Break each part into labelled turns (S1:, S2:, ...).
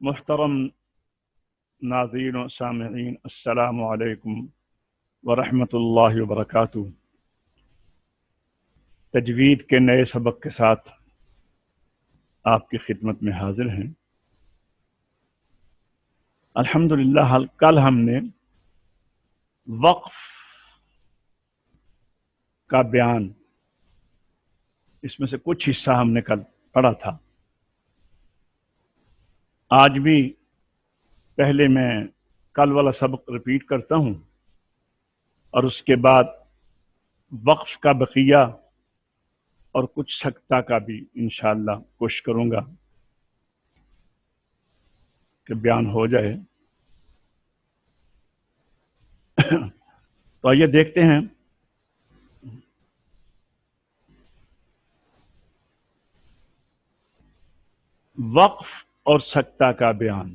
S1: محترم ناظرین و سامعین، السلام علیکم ورحمۃ اللہ وبرکاتہ۔ تجوید کے نئے سبق کے ساتھ آپ کی خدمت میں حاضر ہیں۔ الحمدللہ کل ہم نے وقف کا بیان، اس میں سے کچھ حصہ ہم نے کل پڑھا تھا۔ آج بھی پہلے میں کل والا سبق ریپیٹ کرتا ہوں اور اس کے بعد وقف کا بقیہ اور کچھ سکتہ کا بھی انشاءاللہ کوشش کروں گا کہ بیان ہو جائے۔ تو آئیے دیکھتے ہیں۔ وقف اور سکتہ کا بیان۔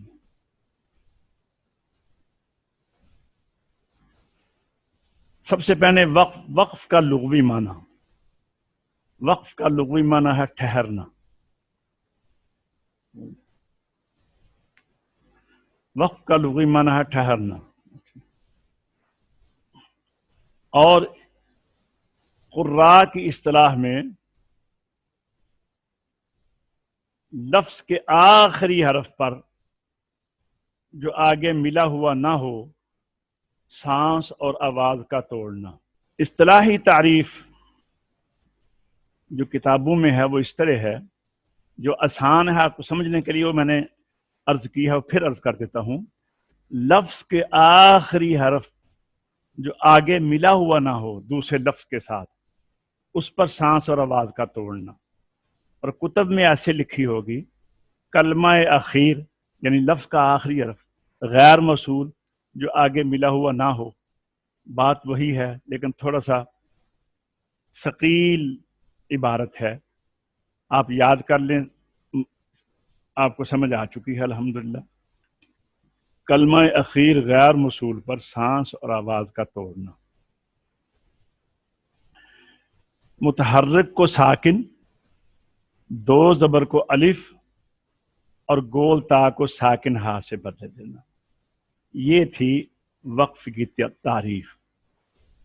S1: سب سے پہلے وقف کا لغوی معنی۔ وقف کا لغوی معنی ہے ٹھہرنا۔ وقف کا لغوی معنی ہے ٹھہرنا، اور قراء کی اصطلاح میں لفظ کے آخری حرف پر جو آگے ملا ہوا نہ ہو، سانس اور آواز کا توڑنا۔ اصطلاحی تعریف جو کتابوں میں ہے وہ اس طرح ہے، جو آسان ہے آپ کو سمجھنے کے لیے وہ میں نے عرض کی ہے اور پھر عرض کر دیتا ہوں۔ لفظ کے آخری حرف جو آگے ملا ہوا نہ ہو دوسرے لفظ کے ساتھ، اس پر سانس اور آواز کا توڑنا۔ اور کتب میں ایسے لکھی ہوگی، کلمہ اخیر یعنی لفظ کا آخری حرف غیر موصول جو آگے ملا ہوا نہ ہو، بات وہی ہے لیکن تھوڑا سا ثقیل عبارت ہے، آپ یاد کر لیں، آپ کو سمجھ آ چکی ہے الحمدللہ۔ کلمہ اخیر غیر موصول پر سانس اور آواز کا توڑنا۔ متحرک کو ساکن، دو زبر کو الف اور گول تا کو ساکن ہا سے بدل دینا۔ یہ تھی وقف کی تعریف۔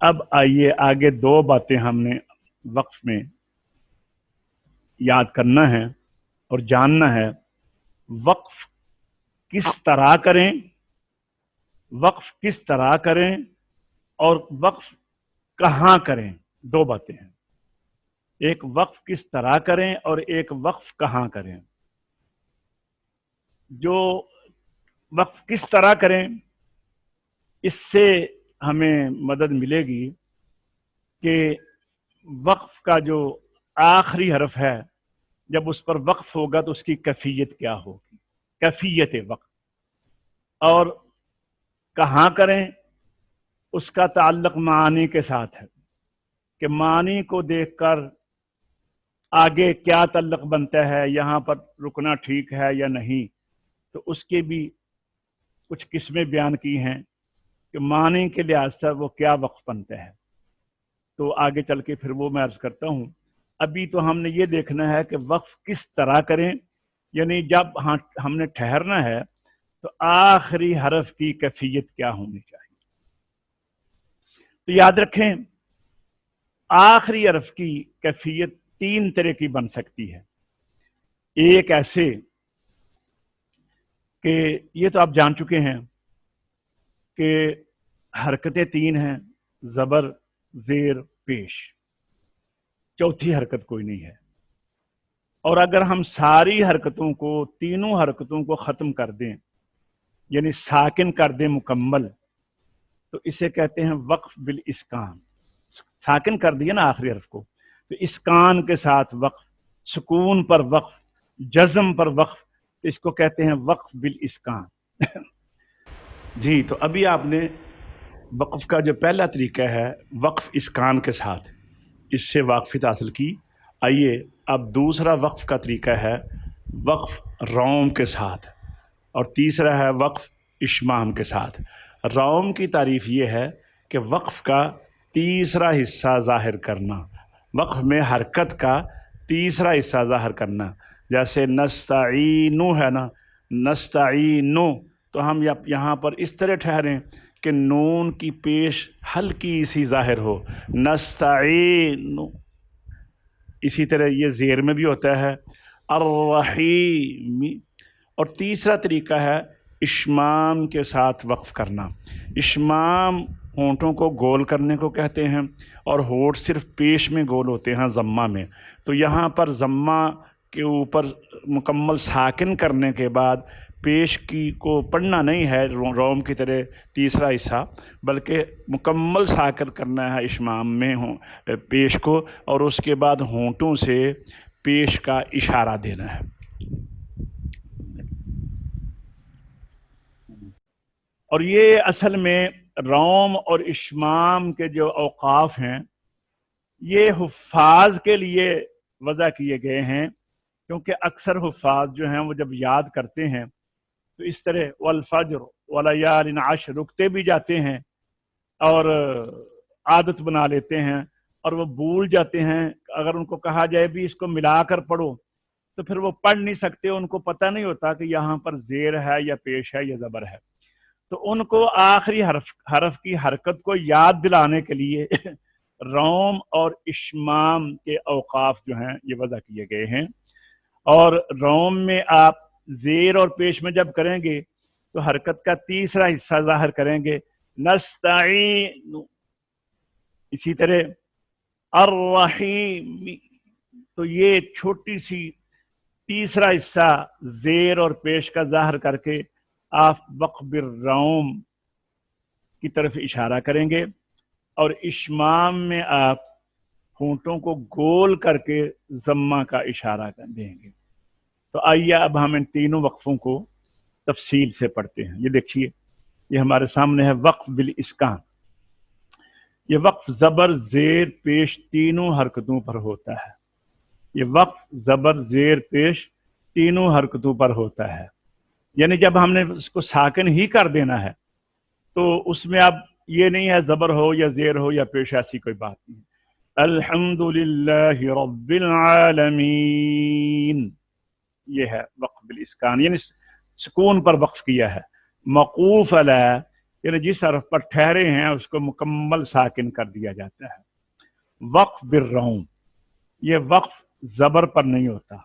S1: اب آئیے آگے دو باتیں ہم نے وقف میں یاد کرنا ہے اور جاننا ہے۔ وقف کس طرح کریں، وقف کس طرح کریں اور وقف کہاں کریں، دو باتیں ہیں۔ ایک وقف کس طرح کریں اور ایک وقف کہاں کریں۔ جو وقف کس طرح کریں، اس سے ہمیں مدد ملے گی کہ وقف کا جو آخری حرف ہے جب اس پر وقف ہوگا تو اس کی کیفیت کیا ہوگی، کیفیت وقف۔ اور کہاں کریں، اس کا تعلق معانی کے ساتھ ہے کہ معانی کو دیکھ کر آگے کیا تعلق بنتا ہے، یہاں پر رکنا ٹھیک ہے یا نہیں۔ تو اس کے بھی کچھ قسمیں بیان کی ہیں کہ معنی کے لحاظ سے وہ کیا وقف بنتا ہے، تو آگے چل کے پھر وہ میں عرض کرتا ہوں۔ ابھی تو ہم نے یہ دیکھنا ہے کہ وقف کس طرح کریں، یعنی جب ہم نے ٹھہرنا ہے تو آخری حرف کی کیفیت کیا ہونی چاہیے۔ تو یاد رکھیں، آخری حرف کی کیفیت تین طرح کی بن سکتی ہے۔ ایک ایسے کہ یہ تو آپ جان چکے ہیں کہ حرکتیں تین ہیں، زبر، زیر، پیش، چوتھی حرکت کوئی نہیں ہے۔ اور اگر ہم ساری حرکتوں کو، تینوں حرکتوں کو ختم کر دیں، یعنی ساکن کر دیں مکمل، تو اسے کہتے ہیں وقف بالاسکان۔ ساکن کر دیا نا آخری حرف کو، تو اسکان کے ساتھ وقف، سکون پر وقف، جزم پر وقف، تو اس کو کہتے ہیں وقف بالاسکان۔ جی، تو ابھی آپ نے وقف کا جو پہلا طریقہ ہے وقف اسکان کے ساتھ، اس سے واقفیت حاصل کی۔ آئیے اب دوسرا وقف کا طریقہ ہے وقف روم کے ساتھ، اور تیسرا ہے وقف اشمام کے ساتھ۔ روم کی تعریف یہ ہے کہ وقف کا تیسرا حصہ ظاہر کرنا، وقف میں حرکت کا تیسرا حصہ ظاہر کرنا۔ جیسے نستعینو ہے نا، نستعین، تو ہم یہاں پر اس طرح ٹھہریں کہ نون کی پیش ہلکی سی ظاہر ہو، نستعین۔ اسی طرح یہ زیر میں بھی ہوتا ہے، الرحیم۔ اور تیسرا طریقہ ہے اشمام کے ساتھ وقف کرنا۔ اشمام ہونٹوں کو گول کرنے کو کہتے ہیں، اور ہونٹ صرف پیش میں گول ہوتے ہیں ضمہ میں، تو یہاں پر ضمہ کے اوپر مکمل ساکن کرنے کے بعد پیش کی کو پڑھنا نہیں ہے روم کی طرح تیسرا حصہ، بلکہ مکمل ساکن کرنا ہے اشمام میں پیش کو، اور اس کے بعد ہونٹوں سے پیش کا اشارہ دینا ہے۔ اور یہ اصل میں روم اور اشمام کے جو اوقاف ہیں یہ حفاظ کے لیے وضع کیے گئے ہیں، کیونکہ اکثر حفاظ جو ہیں وہ جب یاد کرتے ہیں تو اس طرح والفجر ولیال عشر رکتے بھی جاتے ہیں اور عادت بنا لیتے ہیں، اور وہ بھول جاتے ہیں۔ اگر ان کو کہا جائے بھی اس کو ملا کر پڑھو تو پھر وہ پڑھ نہیں سکتے، ان کو پتہ نہیں ہوتا کہ یہاں پر زیر ہے یا پیش ہے یا زبر ہے، تو ان کو آخری حرف کی حرکت کو یاد دلانے کے لیے روم اور اشمام کے اوقاف جو ہیں یہ وضع کیے گئے ہیں۔ اور روم میں آپ زیر اور پیش میں جب کریں گے تو حرکت کا تیسرا حصہ ظاہر کریں گے، نستعین۔ اسی طرح الرحیم، تو یہ چھوٹی سی تیسرا حصہ زیر اور پیش کا ظاہر کر کے آپ وقف الروم کی طرف اشارہ کریں گے، اور اشمام میں آپ ہونٹوں کو گول کر کے ضمہ کا اشارہ دیں گے۔ تو آئیے اب ہم ان تینوں وقفوں کو تفصیل سے پڑھتے ہیں۔ یہ دیکھیے، یہ ہمارے سامنے ہے وقف بالاسکان۔ یہ وقف زبر زیر پیش تینوں حرکتوں پر ہوتا ہے۔ یہ وقف زبر زیر پیش تینوں حرکتوں پر ہوتا ہے، یعنی جب ہم نے اس کو ساکن ہی کر دینا ہے تو اس میں اب یہ نہیں ہے زبر ہو یا زیر ہو یا پیش، ایسی کوئی بات نہیں۔ الحمدللہ رب العالمین، یہ ہے وقف بالاسکان، یعنی سکون پر وقف کیا ہے۔ موقوف علیہ، یعنی جس حرف پر ٹھہرے ہیں اس کو مکمل ساکن کر دیا جاتا ہے۔ وقف بالروم، یہ وقف زبر پر نہیں ہوتا،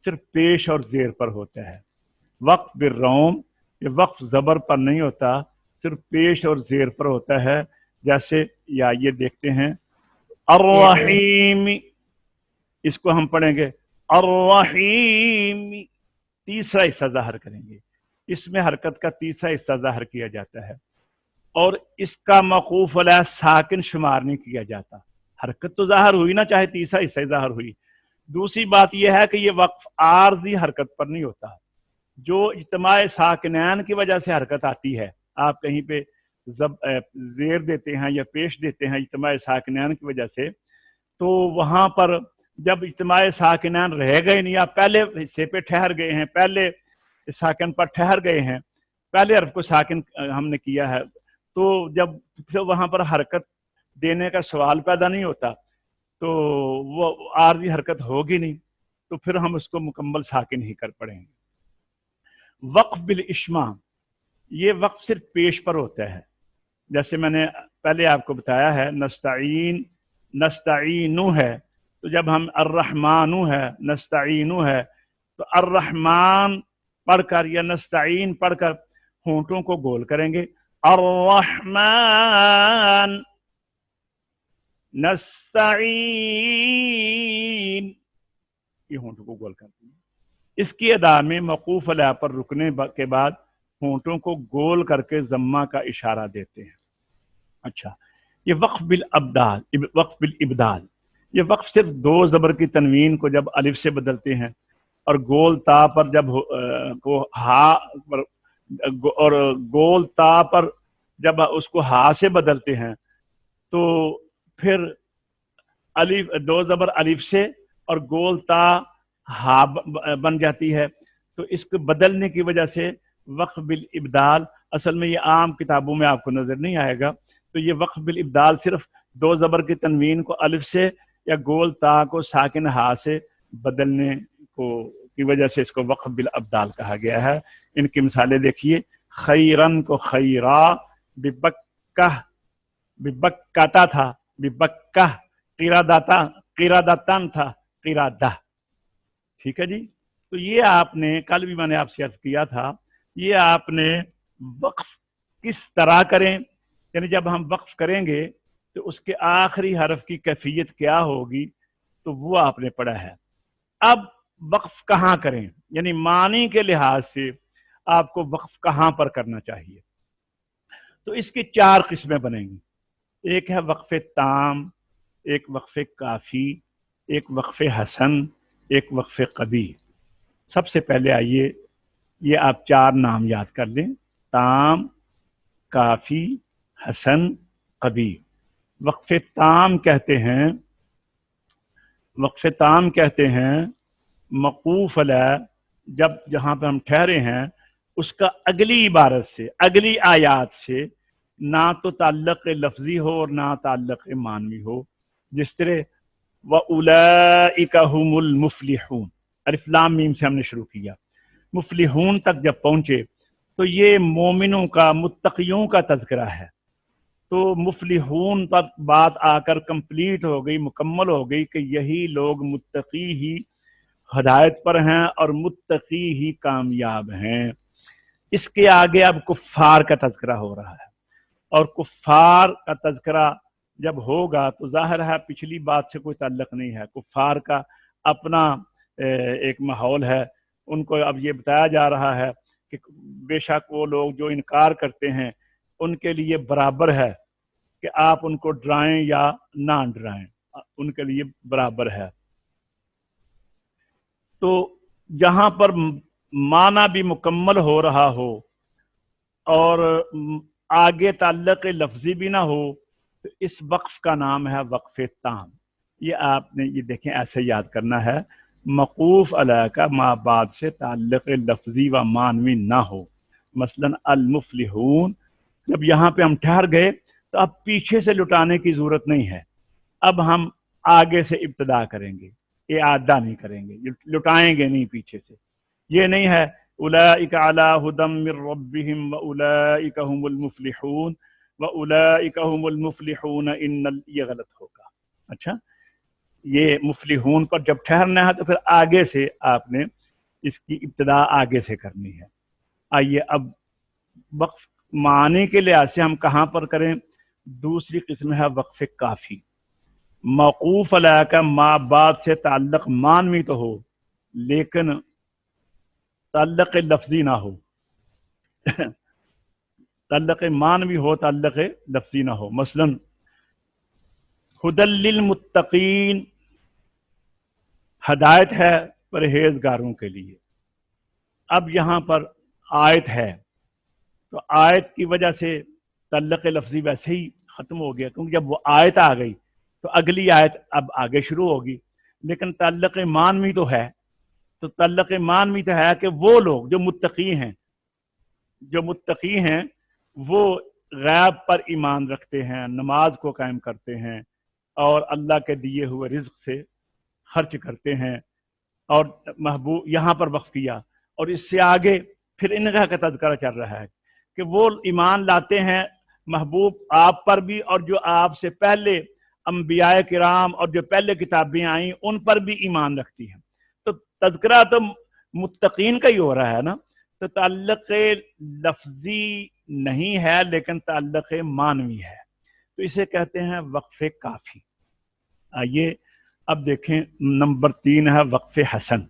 S1: صرف پیش اور زیر پر ہوتا ہے۔ وقف بالروم، یہ وقف زبر پر نہیں ہوتا، صرف پیش اور زیر پر ہوتا ہے۔ جیسے یا یہ دیکھتے ہیں الرحیم، اس کو ہم پڑھیں گے الرحیم، تیسرا حصہ ظاہر کریں گے، اس میں حرکت کا تیسرا حصہ ظاہر کیا جاتا ہے، اور اس کا موقوف علیہ ساکن شمار نہیں کیا جاتا۔ حرکت تو ظاہر ہوئی نا، چاہے تیسرا حصہ ظاہر ہوئی۔ دوسری بات یہ ہے کہ یہ وقف عارضی حرکت پر نہیں ہوتا، جو اجتماع ساکنین کی وجہ سے حرکت آتی ہے۔ آپ کہیں پہ زیر دیتے ہیں یا پیش دیتے ہیں اجتماع ساکنین کی وجہ سے، تو وہاں پر جب اجتماع ساکنین رہ گئے نہیں، آپ پہلے حصے پہ ٹھہر گئے ہیں، پہلے ساکن پر ٹھہر گئے ہیں، پہلے حرف کو ساکن ہم نے کیا ہے، تو جب وہاں پر حرکت دینے کا سوال پیدا نہیں ہوتا تو وہ عارضی حرکت ہوگی نہیں، تو پھر ہم اس کو مکمل ساکن ہی کر پڑیں گے۔ وقف بالاشمام، یہ وقف صرف پیش پر ہوتا ہے، جیسے میں نے پہلے آپ کو بتایا ہے نستعین، نستعینو ہے، تو جب ہم الرحمانو ہے، نستعینو ہے، تو الرحمن پڑھ کر یا نستعین پڑھ کر ہونٹوں کو گول کریں گے، الرحمن، نستعین، یہ ہونٹوں کو گول کرتے ہیں۔ اس کی ادا میں موقوف علیہ پر رکنے کے بعد ہونٹوں کو گول کر کے ضمہ کا اشارہ دیتے ہیں۔ اچھا، یہ وقف بالابدال، وقف بالابدال، یہ وقف صرف دو زبر کی تنوین کو جب الف سے بدلتے ہیں، اور گول تا پر جب ہا پر، اور گول تا پر جب اس کو ہا سے بدلتے ہیں تو پھر الف، دو زبر الف سے اور گول تا ہا بن جاتی ہے، تو اس کو بدلنے کی وجہ سے وقف بالابدال، اصل میں یہ عام کتابوں میں آپ کو نظر نہیں آئے گا، تو یہ وقف بالابدال صرف دو زبر کی تنوین کو الف سے یا گول تا کو ساکن ہا سے بدلنے کو کی وجہ سے اس کو وقف بالابدال کہا گیا ہے۔ ان کی مثالیں دیکھیے، خیرن کو خیرا، ببکہ ببکاتا تھا، ببکہ، قراداتا قراداتن تھا، قرادہ، ٹھیک ہے جی۔ تو یہ آپ نے کل بھی میں نے آپ سے عرض کیا تھا، یہ آپ نے وقف کس طرح کریں، یعنی جب ہم وقف کریں گے تو اس کے آخری حرف کی کیفیت کیا ہوگی، تو وہ آپ نے پڑھا ہے۔ اب وقف کہاں کریں، یعنی معنی کے لحاظ سے آپ کو وقف کہاں پر کرنا چاہیے، تو اس کی 4 قسمیں بنیں گی۔ ایک ہے وقف تام، ایک وقف کافی، ایک وقف حسن، ایک وقف قبیح۔ سب سے پہلے آئیے یہ آپ 4 نام یاد کر لیں، تام، کافی، حسن، قبیح۔ وقف تام کہتے ہیں، وقف تام کہتے ہیں موقوف علیہ، جب جہاں پہ ہم ٹھہرے ہیں اس کا اگلی عبارت سے، اگلی آیات سے نہ تو تعلق لفظی ہو اور نہ تعلق معنوی ہو، جس طرح وَأُولَئِكَ هُمُ الْمُفْلِحُونَ، الف لام میم سے ہم نے شروع کیا، مفلحون تک جب پہنچے تو یہ مومنوں کا، متقیوں کا تذکرہ ہے، تو مفلحون پر بات آ کر کمپلیٹ ہو گئی، مکمل ہو گئی کہ یہی لوگ متقی ہی ہدایت پر ہیں اور متقی ہی کامیاب ہیں۔ اس کے آگے اب کفار کا تذکرہ ہو رہا ہے، اور کفار کا تذکرہ جب ہوگا تو ظاہر ہے پچھلی بات سے کوئی تعلق نہیں ہے، کفار کا اپنا ایک ماحول ہے، ان کو اب یہ بتایا جا رہا ہے کہ بے شک وہ لوگ جو انکار کرتے ہیں ان کے لیے برابر ہے کہ آپ ان کو ڈرائیں یا نہ ڈرائیں، ان کے لیے برابر ہے۔ تو جہاں پر معنی بھی مکمل ہو رہا ہو اور آگے تعلق لفظی بھی نہ ہو تو اس وقف کا نام ہے وقف تام۔ یہ آپ نے یہ دیکھیں ایسے یاد کرنا ہے، موقوف علیہ کا ما بعد سے تعلق لفظی و معنوی نہ ہو، مثلا المفلحون، جب یہاں پہ ہم ٹھہر گئے تو اب پیچھے سے لٹانے کی ضرورت نہیں ہے، اب ہم آگے سے ابتدا کریں گے، اعادہ نہیں کریں گے، لٹائیں گے نہیں پیچھے سے، یہ نہیں ہے اولئک علی ھدی من ربہم واولئک ھم المفلحون واولئک ھم المفلحون یہ غلط ہوگا۔ اچھا، یہ مفلحون پر جب ٹھہرنا ہے تو پھر آگے سے آپ نے اس کی ابتدا آگے سے کرنی ہے۔ آئیے اب وقف معنی کے لحاظ سے ہم کہاں پر کریں، دوسری قسم ہے وقف کافی، موقوف علیہ کا ما بعد سے تعلق معنوی تو ہو لیکن تعلق لفظی نہ ہو تعلق معنوی ہو، تعلق لفظی نہ ہو، مثلا ھدی للمتقین، ہدایت ہے پرہیزگاروں کے لیے۔ اب یہاں پر آیت ہے تو آیت کی وجہ سے تعلق لفظی ویسے ہی ختم ہو گیا، کیونکہ جب وہ آیت آ گئی تو اگلی آیت اب آگے شروع ہوگی، لیکن تعلق معنوی تو ہے، تو تعلق معنوی تو ہے کہ وہ لوگ جو متقی ہیں، جو متقی ہیں وہ غیب پر ایمان رکھتے ہیں، نماز کو قائم کرتے ہیں اور اللہ کے دیے ہوئے رزق سے خرچ کرتے ہیں، اور محبوب یہاں پر وقف کیا، اور اس سے آگے پھر ان کا تذکرہ چل رہا ہے کہ وہ ایمان لاتے ہیں محبوب آپ پر بھی، اور جو آپ سے پہلے انبیاء کرام اور جو پہلے کتابیں آئیں ان پر بھی ایمان رکھتی ہیں، تو تذکرہ تو متقین کا ہی ہو رہا ہے نا، تو تعلق لفظی نہیں ہے لیکن تعلق معنوی ہے، تو اسے کہتے ہیں وقف کافی۔ آئیے اب دیکھیں نمبر 3 ہے وقف حسن۔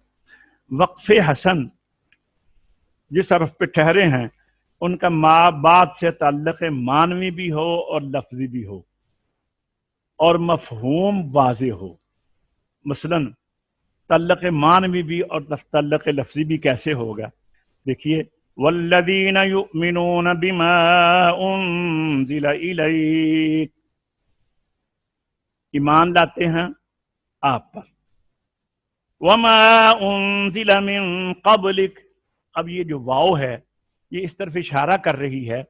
S1: وقف حسن جس حرف پہ ٹھہرے ہیں ان کا ما بعد سے تعلق معنوی بھی ہو اور لفظی بھی ہو اور مفہوم واضح ہو، مثلا تعلق معنوی بھی اور تعلق لفظی بھی کیسے ہوگا، دیکھیے والذین یؤمنون بما انزل الیک، ایمان لاتے ہیں آپ پر، وما انزل من قبلک، اب یہ جو واو ہے یہ اس طرف اشارہ کر رہی ہے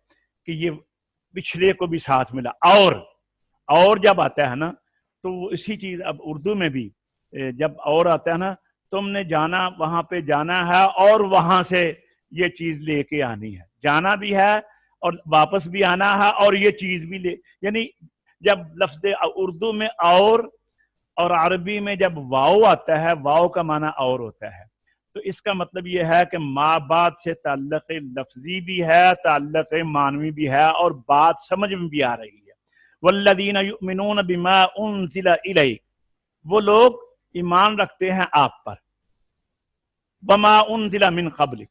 S1: کہ یہ پچھلے کو بھی ساتھ ملا، اور جب آتا ہے نا تو اسی چیز اب اردو میں بھی جب اور آتا ہے نا، تم نے جانا وہاں پہ جانا ہے اور وہاں سے یہ چیز لے کے آنی ہے، جانا بھی ہے اور واپس بھی آنا ہے، اور یہ چیز بھی لے، یعنی جب لفظ اردو میں اور عربی میں جب واؤ آتا ہے، واؤ کا معنی اور ہوتا ہے، تو اس کا مطلب یہ ہے کہ ما بعد سے تعلق لفظی بھی ہے، تعلق معنوی بھی ہے، اور بات سمجھ میں بھی آ رہی ہے۔ والذین یؤمنون بما انزل الیک، وہ لوگ ایمان رکھتے ہیں آپ پر، وما انزل من قبلک،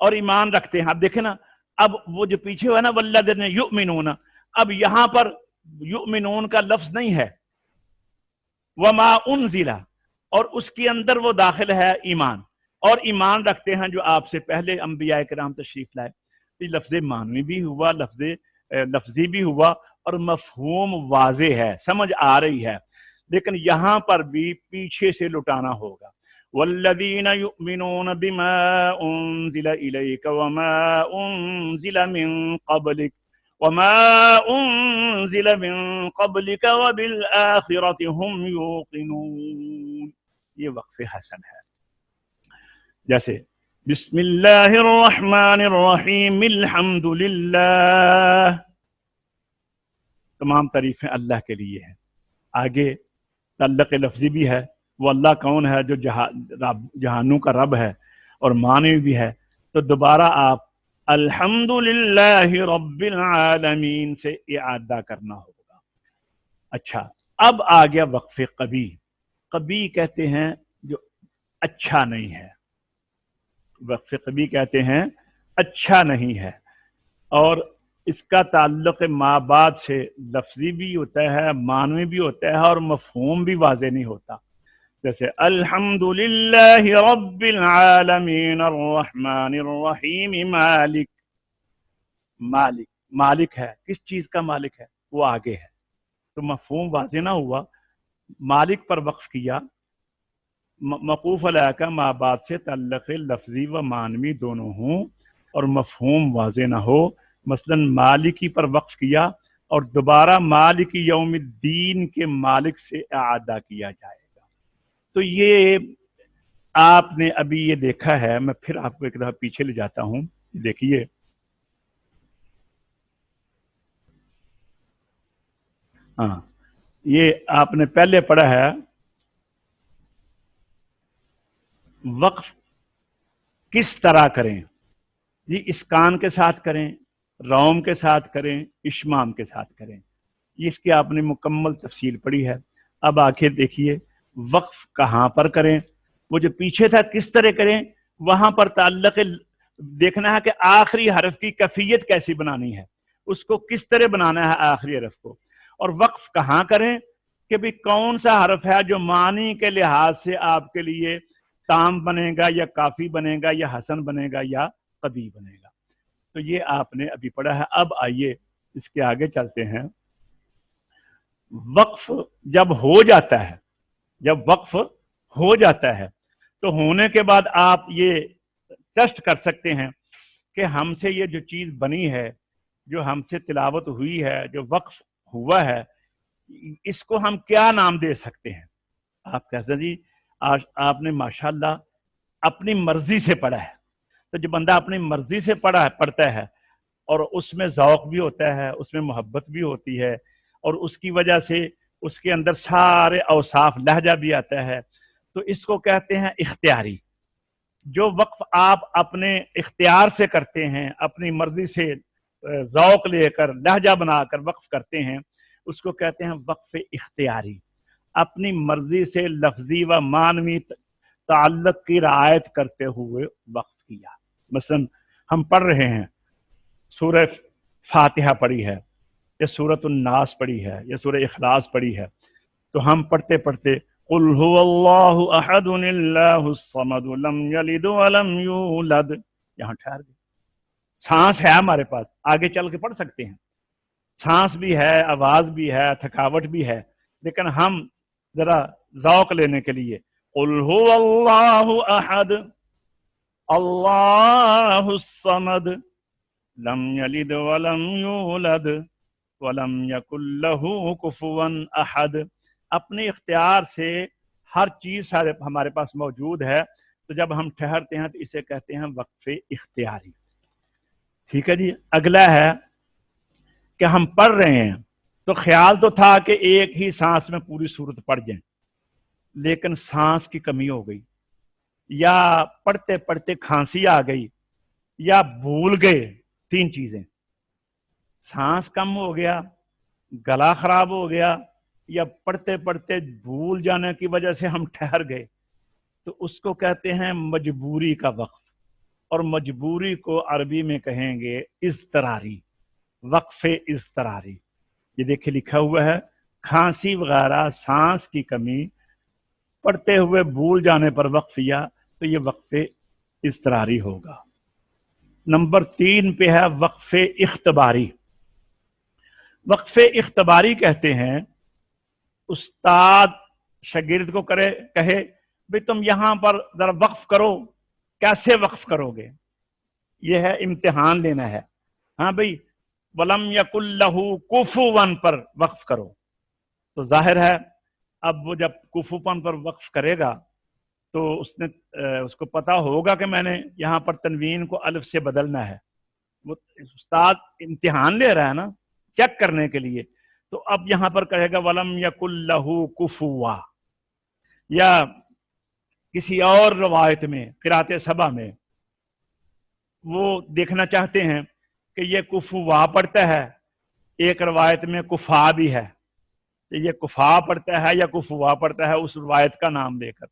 S1: اور ایمان رکھتے ہیں، اب دیکھیں نا، اب وہ جو پیچھے ہوا نا والذین یؤمنون، اب یہاں پر یؤمنون کا لفظ نہیں ہے، وما انزل، اور اس کے اندر وہ داخل ہے ایمان، اور ایمان رکھتے ہیں جو آپ سے پہلے انبیاء کرام تشریف لائے۔ یہ لفظ معنوی بھی ہوا، لفظی بھی ہوا، اور مفہوم واضح ہے، سمجھ آ رہی ہے، لیکن یہاں پر بھی پیچھے سے لٹانا ہوگا۔ والذین یؤمنون بما انزل الیک وما انزل من قبلک وما انزل من قبلک وبالآخرة هم یوقنون، یہ وقف حسن ہے۔ جیسے بسم اللہ الرحمن الرحیم الحمد للہ، تمام تعریفیں اللہ کے لیے ہیں۔ آگے تعلق لفظی بھی ہے، وہ اللہ کون ہے جو جہانوں کا رب ہے اور معنی بھی ہے، تو دوبارہ آپ الحمد للہ رب العالمین سے اعادہ کرنا ہوگا۔ اچھا، اب آ گیا وقف قبیح۔ قبیح کہتے ہیں جو اچھا نہیں ہے، وقف قبیح کہتے ہیں اچھا نہیں ہے، اور اس کا تعلق ما بعد سے لفظی بھی ہوتا ہے، معنوی بھی ہوتا ہے، اور مفہوم بھی واضح نہیں ہوتا۔ جیسے الحمد للہ رب العالمین الرحمن الرحیم مالک، مالک ہے، کس چیز کا مالک ہے؟ وہ آگے ہے، تو مفہوم واضح نہ ہوا، مالک پر وقف کیا، موقوف علیہ کا ما بعد سے تعلق لفظی و معنوی دونوں ہوں اور مفہوم واضح نہ ہو، مثلا مالکی پر وقف کیا اور دوبارہ مالک یوم الدین کے مالک سے اعادہ کیا جائے گا۔ تو یہ آپ نے ابھی یہ دیکھا ہے، میں پھر آپ کو ایک دفعہ پیچھے لے جاتا ہوں، دیکھیے ہاں، یہ آپ نے پہلے پڑھا ہے وقف کس طرح کریں، جی اسکان کے ساتھ کریں، روم کے ساتھ کریں، اشمام کے ساتھ کریں، یہ اس کی آپ نے مکمل تفصیل پڑھی ہے۔ اب آخر دیکھیے وقف کہاں پر کریں، وہ جو پیچھے تھا کس طرح کریں، وہاں پر تعلق دیکھنا ہے کہ آخری حرف کی کیفیت کیسی بنانی ہے، اس کو کس طرح بنانا ہے آخری حرف کو، اور وقف کہاں کریں کہ بھی کون سا حرف ہے جو معنی کے لحاظ سے آپ کے لیے تام بنے گا یا کافی بنے گا یا حسن بنے گا یا قبیح بنے گا۔ تو یہ آپ نے ابھی پڑھا ہے۔ اب آئیے اس کے آگے چلتے ہیں۔ وقف جب ہو جاتا ہے تو ہونے کے بعد آپ یہ ٹیسٹ کر سکتے ہیں کہ ہم سے یہ جو چیز بنی ہے، جو ہم سے تلاوت ہوئی ہے، جو وقف ہوا ہے، اس کو ہم کیا نام دے سکتے ہیں۔ آپ کہتے ہیں جی آپ نے ماشاءاللہ اپنی مرضی سے پڑھا ہے، تو جو بندہ اپنی مرضی سے پڑھتا ہے اور اس میں ذوق بھی ہوتا ہے، اس میں محبت بھی ہوتی ہے، اور اس کی وجہ سے اس کے اندر سارے اوصاف لہجہ بھی آتا ہے، تو اس کو کہتے ہیں اختیاری۔ جو وقف آپ اپنے اختیار سے کرتے ہیں، اپنی مرضی سے ذوق لے کر لہجہ بنا کر وقف کرتے ہیں، اس کو کہتے ہیں وقف اختیاری۔ اپنی مرضی سے لفظی و معنوی تعلق کی رعایت کرتے ہوئے وقف کیا۔ مثلا ہم پڑھ رہے ہیں، سورہ فاتحہ پڑھی ہے یا سورۃ الناس پڑھی ہے یا سورہ اخلاص پڑھی ہے، تو ہم پڑھتے پڑھتے قل هو اللہ احد اللہ الصمد لم یلد ولم یولد، یہاں ٹھہر گئے، سانس ہے ہمارے پاس، آگے چل کے پڑھ سکتے ہیں، سانس بھی ہے، آواز بھی ہے، تھکاوٹ بھی ہے، لیکن ہم ذرا ذوق لینے کے لیے قل هو اللہ احد اللہ الصمد لم یلد ولم یولد ولم یکن لہ کفوا احد۔ اپنے اختیار سے ہر چیز ہمارے پاس موجود ہے، تو جب ہم ٹھہرتے ہیں تو اسے کہتے ہیں وقف اختیاری. ٹھیک ہے جی. اگلا ہے کہ ہم پڑھ رہے ہیں تو خیال تو تھا کہ ایک ہی سانس میں پوری صورت پڑھ جائیں، لیکن سانس کی کمی ہو گئی، یا پڑھتے پڑھتے کھانسی آ گئی، یا بھول گئے. 3 چیزیں: سانس کم ہو گیا، گلا خراب ہو گیا، یا پڑھتے پڑھتے بھول جانے کی وجہ سے ہم ٹھہر گئے. تو اس کو کہتے ہیں مجبوری کا وقف. اور مجبوری کو عربی میں کہیں گے اضطراری، وقف اضطراری. یہ دیکھیں لکھا ہوا ہے، کھانسی وغیرہ، سانس کی کمی، پڑھتے ہوئے بھول جانے پر وقف یا تو یہ وقف اضطراری ہوگا. نمبر 3 پہ ہے وقف اختباری. وقف اختباری کہتے ہیں استاد شاگرد کو کہے بھئی تم یہاں پر ذرا وقف کرو. کیسے وقف کرو گے؟ یہ ہے امتحان لینا ہے. ہاں بھئی وَلَمْ يَكُنْ لَهُ كُفُوًا پر وقف کرو. تو ظاہر ہے اب وہ جب کفوپن پر وقف کرے گا تو اس کو پتا ہوگا کہ میں نے یہاں پر تنوین کو الف سے بدلنا ہے. وہ استاد امتحان لے رہا ہے نا، چیک کرنے کے لیے. تو اب یہاں پر کہے گا وَلَمْ يَكُنْ لَهُ كُفُوًا. یا کسی اور روایت میں قرات سبا میں وہ دیکھنا چاہتے ہیں کہ یہ کفوا پڑھتا ہے، ایک روایت میں کفا بھی ہے، یہ کفا پڑھتا ہے یا کفوا پڑھتا ہے اس روایت کا نام لے کر.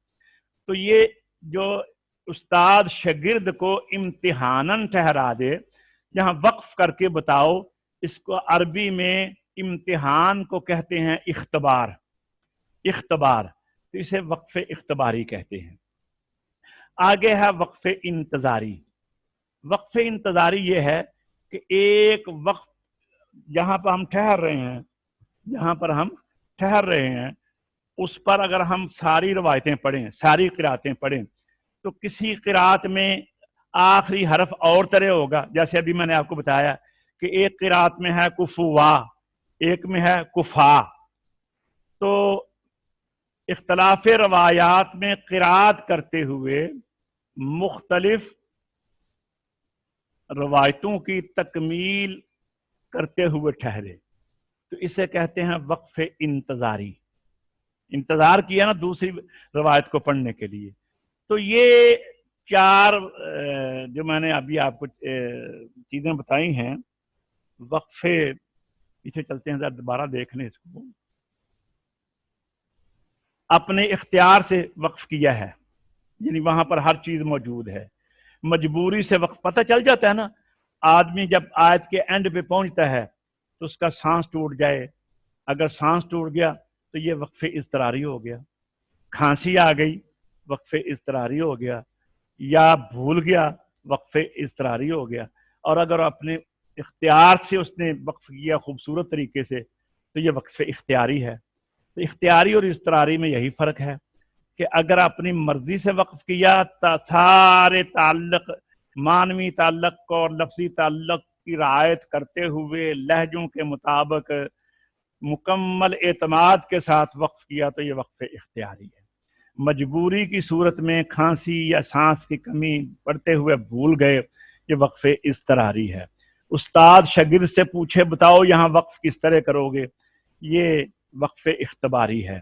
S1: تو یہ جو استاد شاگرد کو امتحاناً ٹھہرا دے، یہاں وقف کر کے بتاؤ، اس کو عربی میں امتحان کو کہتے ہیں اختبار. اختبار تو اسے وقف اختباری کہتے ہیں. آگے ہے وقف انتظاری. وقف انتظاری یہ ہے کہ ایک وقت جہاں پر ہم ٹھہر رہے ہیں، جہاں پر ہم ٹھہر رہے ہیں اس پر اگر ہم ساری روایتیں پڑھیں، ساری قراتیں پڑھیں، تو کسی قرات میں آخری حرف اور طرح ہوگا. جیسے ابھی میں نے آپ کو بتایا کہ ایک قرات میں ہے کفوا، ایک میں ہے کفا. تو اختلاف روایات میں قرات کرتے ہوئے مختلف روایتوں کی تکمیل کرتے ہوئے ٹھہرے، تو اسے کہتے ہیں وقف انتظاری. انتظار کیا نا دوسری روایت کو پڑھنے کے لیے. تو یہ 4 جو میں نے ابھی آپ کو چیزیں بتائی ہیں، وقفے پیچھے چلتے ہیں ذرا دوبارہ دیکھ لیں اس کو. اپنے اختیار سے وقف کیا ہے، یعنی وہاں پر ہر چیز موجود ہے. مجبوری سے وقف پتہ چل جاتا ہے نا، آدمی جب آیت کے اینڈ پہ پہنچتا ہے تو اس کا سانس ٹوٹ جائے، اگر سانس ٹوٹ گیا تو یہ وقف اضطراری ہو گیا. کھانسی آ گئی، وقف اضطراری ہو گیا. یا بھول گیا، وقف اضطراری ہو گیا. اور اگر اپنے اختیار سے اس نے وقف کیا خوبصورت طریقے سے تو یہ وقف اختیاری ہے. تو اختیاری اور اضطراری میں یہی فرق ہے کہ اگر اپنی مرضی سے وقف کیا تو سارے تعلق، معنوی تعلق اور لفظی تعلق کی رعایت کرتے ہوئے لہجوں کے مطابق مکمل اعتماد کے ساتھ وقف کیا تو یہ وقف اختیاری ہے. مجبوری کی صورت میں کھانسی یا سانس کی کمی پڑھتے ہوئے بھول گئے، یہ وقف اضطراری ہے. استاد شاگرد سے پوچھے بتاؤ یہاں وقف کس طرح کرو گے، یہ وقف اختباری ہے.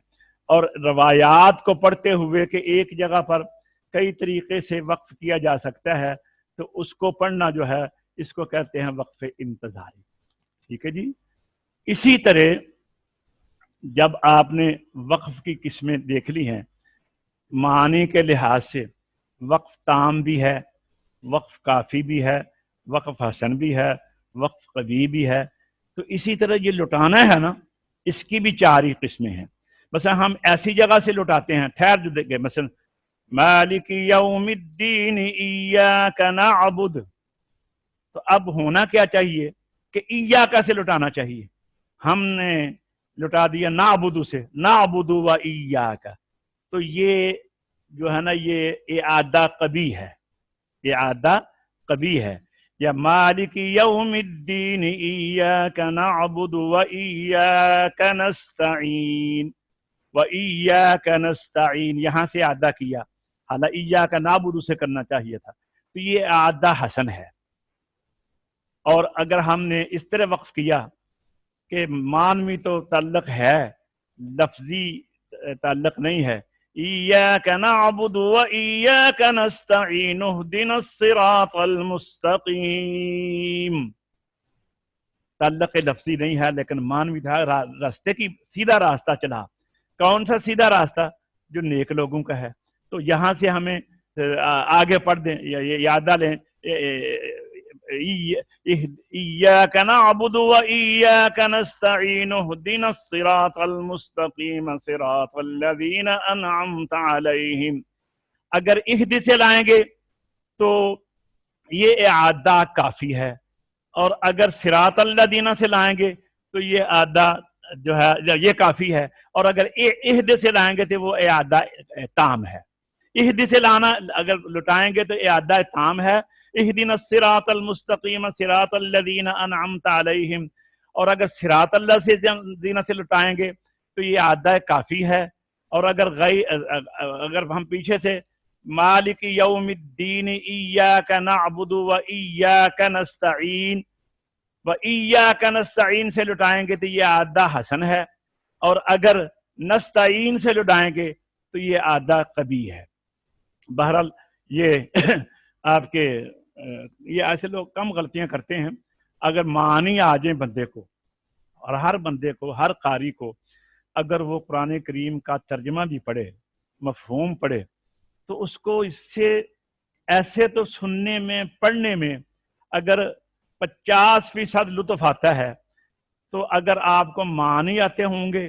S1: اور روایات کو پڑھتے ہوئے کہ ایک جگہ پر کئی طریقے سے وقف کیا جا سکتا ہے تو اس کو پڑھنا جو ہے اس کو کہتے ہیں وقف انتظاری. ٹھیک ہے جی. اسی طرح جب آپ نے وقف کی قسمیں دیکھ لی ہیں معنی کے لحاظ سے، وقف تام بھی ہے، وقف کافی بھی ہے، وقف حسن بھی ہے، وقف قوی بھی ہے. تو اسی طرح یہ لٹانا ہے نا، اس کی بھی 4 ہی قسمیں ہیں. مثلا ہم ایسی جگہ سے لٹاتے ہیں، ٹھہر جو دیکھیں، مثلا مالک یوم الدین ایاک نعبد، تو اب ہونا کیا چاہیے کہ ایاک سے لٹانا چاہیے. ہم نے لٹا دیا نعبد سے، نعبد و ایاک. تو یہ جو ہے نا یہ اعادہ قبیح ہے، اعادہ قبیح ہے. یا مالک یوم الدین ایاک نعبد و ایاک نستعین، و ایاک نستعین، یہاں سے اعادہ کیا. حالانکہ ایاک نعبد سے کرنا چاہیے تھا. تو یہ اعادہ حسن ہے. اور اگر ہم نے اس طرح وقف کیا کہ معنوی تو تعلق ہے، لفظی تعلق نہیں ہے، ایاک نعبد و ایاک نستعین اہدنا الصراط المستقیم، تعلق لفظی نہیں ہے لیکن معنوی تھا، راستے کی سیدھا راستہ چلا. کون سا سیدھا راستہ؟ جو نیک لوگوں کا ہے. تو یہاں سے ہمیں آگے پڑھ دیں، یاد لیں، ایاک نعبد و ایاک نستعین اہدنا الصراط المستقیم صراط الذین انعمت علیہم. اگر اہد سے لائیں گے تو یہ اعادہ کافی ہے، اور اگر صراط الذین سے لائیں گے تو یہ اعادہ جو ہے یہ کافی ہے، اور اگر اہد سے لائیں گے تو وہ اعادہ تام ہے. اہد سے لانا اگر لٹائیں گے تو اعادہ تام ہے، اہدنا الصراط المستقیم صراط الذین انعمت علیہم. اور اگر صراط الذین سے لٹائیں گے تو یہ اعادہ کافی ہے. اور اگر ہم پیچھے سے مالک یوم الدین ایاک نعبد و ایاک نستعین و ایاک نستعین سے لٹائیں گے تو یہ اعادہ حسن ہے، اور اگر نستعین سے لٹائیں گے تو یہ اعادہ قبیح ہے. بہرحال یہ آپ کے یہ ایسے لوگ کم غلطیاں کرتے ہیں. اگر معنی آ جائیں بندے کو، اور ہر بندے کو، ہر قاری کو اگر وہ قرآن کریم کا ترجمہ بھی پڑھے، مفہوم پڑھے، تو اس کو اس سے ایسے تو سننے میں، پڑھنے میں اگر 50% لطف آتا ہے، تو اگر آپ کو معنی آتے ہوں گے،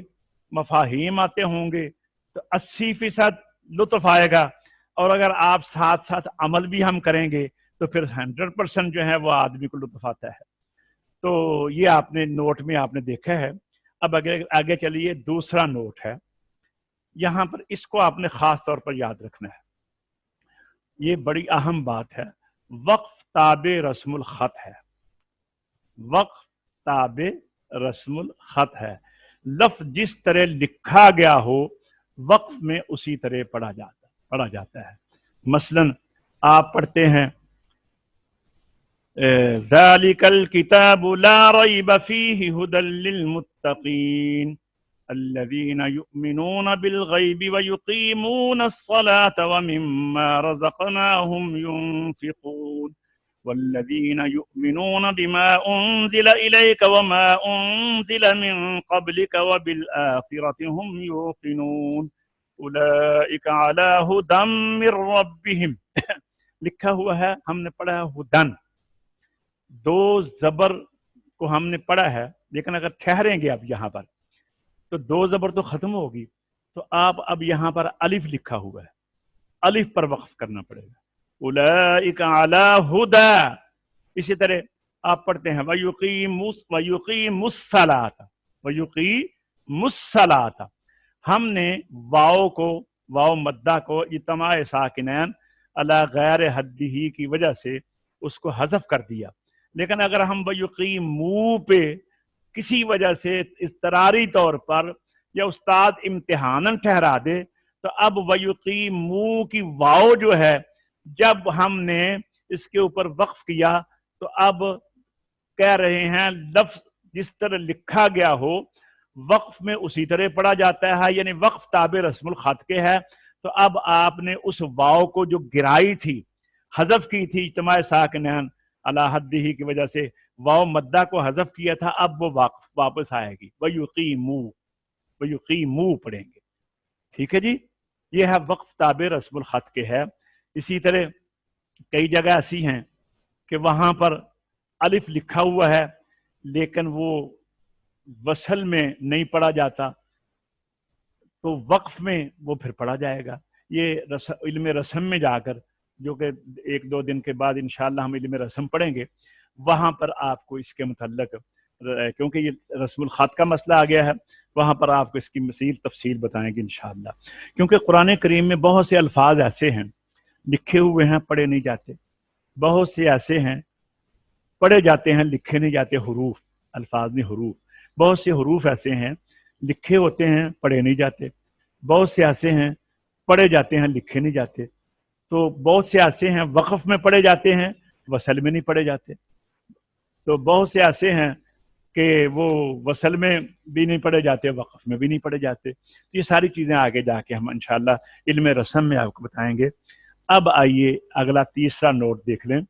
S1: مفاہیم آتے ہوں گے، تو 80% لطف آئے گا. اور اگر آپ ساتھ ساتھ عمل بھی ہم کریں گے تو پھر 100% جو ہے وہ آدمی کو لطف آتا ہے. تو یہ آپ نے نوٹ میں آپ نے دیکھا ہے. اب آگے چلیے، دوسرا نوٹ ہے یہاں پر، اس کو آپ نے خاص طور پر یاد رکھنا ہے. یہ بڑی اہم بات ہے. وقف تابع رسم الخط ہے. وقف تابع رسم الخط ہے. لفظ جس طرح لکھا گیا ہو وقف میں اسی طرح پڑھا جاتا ہے. مثلا آپ پڑھتے ہیں ذالک الکتاب لا ریب فیہ ھدی للمتقین الذین یؤمنون بالغیب ویقیمون الصلاة ومما رزقناہم ینفقون والذین یؤمنون بما انزل الیک وما انزل من قبلک وبالآخرة هم یوقنون اولئک علی ھدی من ربہم. لکھا ہوا ہے، ہم نے پڑھا ہے ہدن، دو زبر کو ہم نے پڑھا ہے، لیکن اگر ٹھہریں گے اب یہاں پر تو دو زبر تو ختم ہوگی. تو آپ اب یہاں پر الف لکھا ہوا ہے، الف پر وقف کرنا پڑے گا. اولئک علی ھدی. اسی طرح آپ پڑھتے ہیں وَيُقِيمُ الصَّلَاةَ وَيُقِيمُ الصَّلَاةَ. ہم نے واو مدہ کو اجتماع ساکنین علی غیر حدہ کی وجہ سے اس کو حذف کر دیا. لیکن اگر ہم وَيُقِيمُ پہ کسی وجہ سے اضطراری طور پر یا استاد امتحاناً ٹھہرا دے تو اب وَيُقِيمُ کی واو جو ہے جب ہم نے اس کے اوپر وقف کیا تو اب کہہ رہے ہیں لفظ جس طرح لکھا گیا ہو وقف میں اسی طرح پڑھا جاتا ہے، یعنی وقف تابع رسم الخط کے ہے. تو اب آپ نے اس واو کو جو گرائی تھی، حذف کی تھی اجتماع ساکنین علی حدہ کی وجہ سے، واو مدہ کو حذف کیا تھا، اب وہ واپس آئے گی. وَيُقِيمُ پڑھیں گے. ٹھیک ہے جی، یہ ہے وقف تابع رسم الخط کے ہے. اسی طرح کئی جگہ ایسی ہیں کہ وہاں پر الف لکھا ہوا ہے لیکن وہ وصل میں نہیں پڑھا جاتا، تو وقف میں وہ پھر پڑھا جائے گا. یہ علم رسم میں جا کر، جو کہ 1-2 دن کے بعد انشاءاللہ ہم علم رسم پڑھیں گے، وہاں پر آپ کو اس کے متعلق، کیونکہ یہ رسم الخط کا مسئلہ آ گیا ہے، وہاں پر آپ کو اس کی مزید تفصیل بتائیں گے انشاءاللہ. کیونکہ قرآن کریم میں بہت سے الفاظ ایسے ہیں لکھے ہوئے ہیں پڑھے نہیں جاتے، بہت سے ایسے ہیں پڑھے جاتے ہیں لکھے نہیں جاتے. حروف، الفاظ میں حروف، بہت سے حروف ایسے ہیں لکھے ہوتے ہیں پڑھے نہیں جاتے، بہت سے ایسے ہیں پڑھے جاتے ہیں لکھے نہیں جاتے. تو بہت سے ایسے ہیں وقف میں پڑھے جاتے ہیں، وصل میں نہیں پڑھے جاتے، تو بہت سے ایسے ہیں کہ وہ وصل میں بھی نہیں پڑھے جاتے، وقف میں بھی نہیں پڑھے جاتے. یہ ساری چیزیں آگے جا کے ہم انشاءاللہ علم رسم میں آپ کو بتائیں گے. اب آئیے اگلا تیسرا نوٹ دیکھ لیں،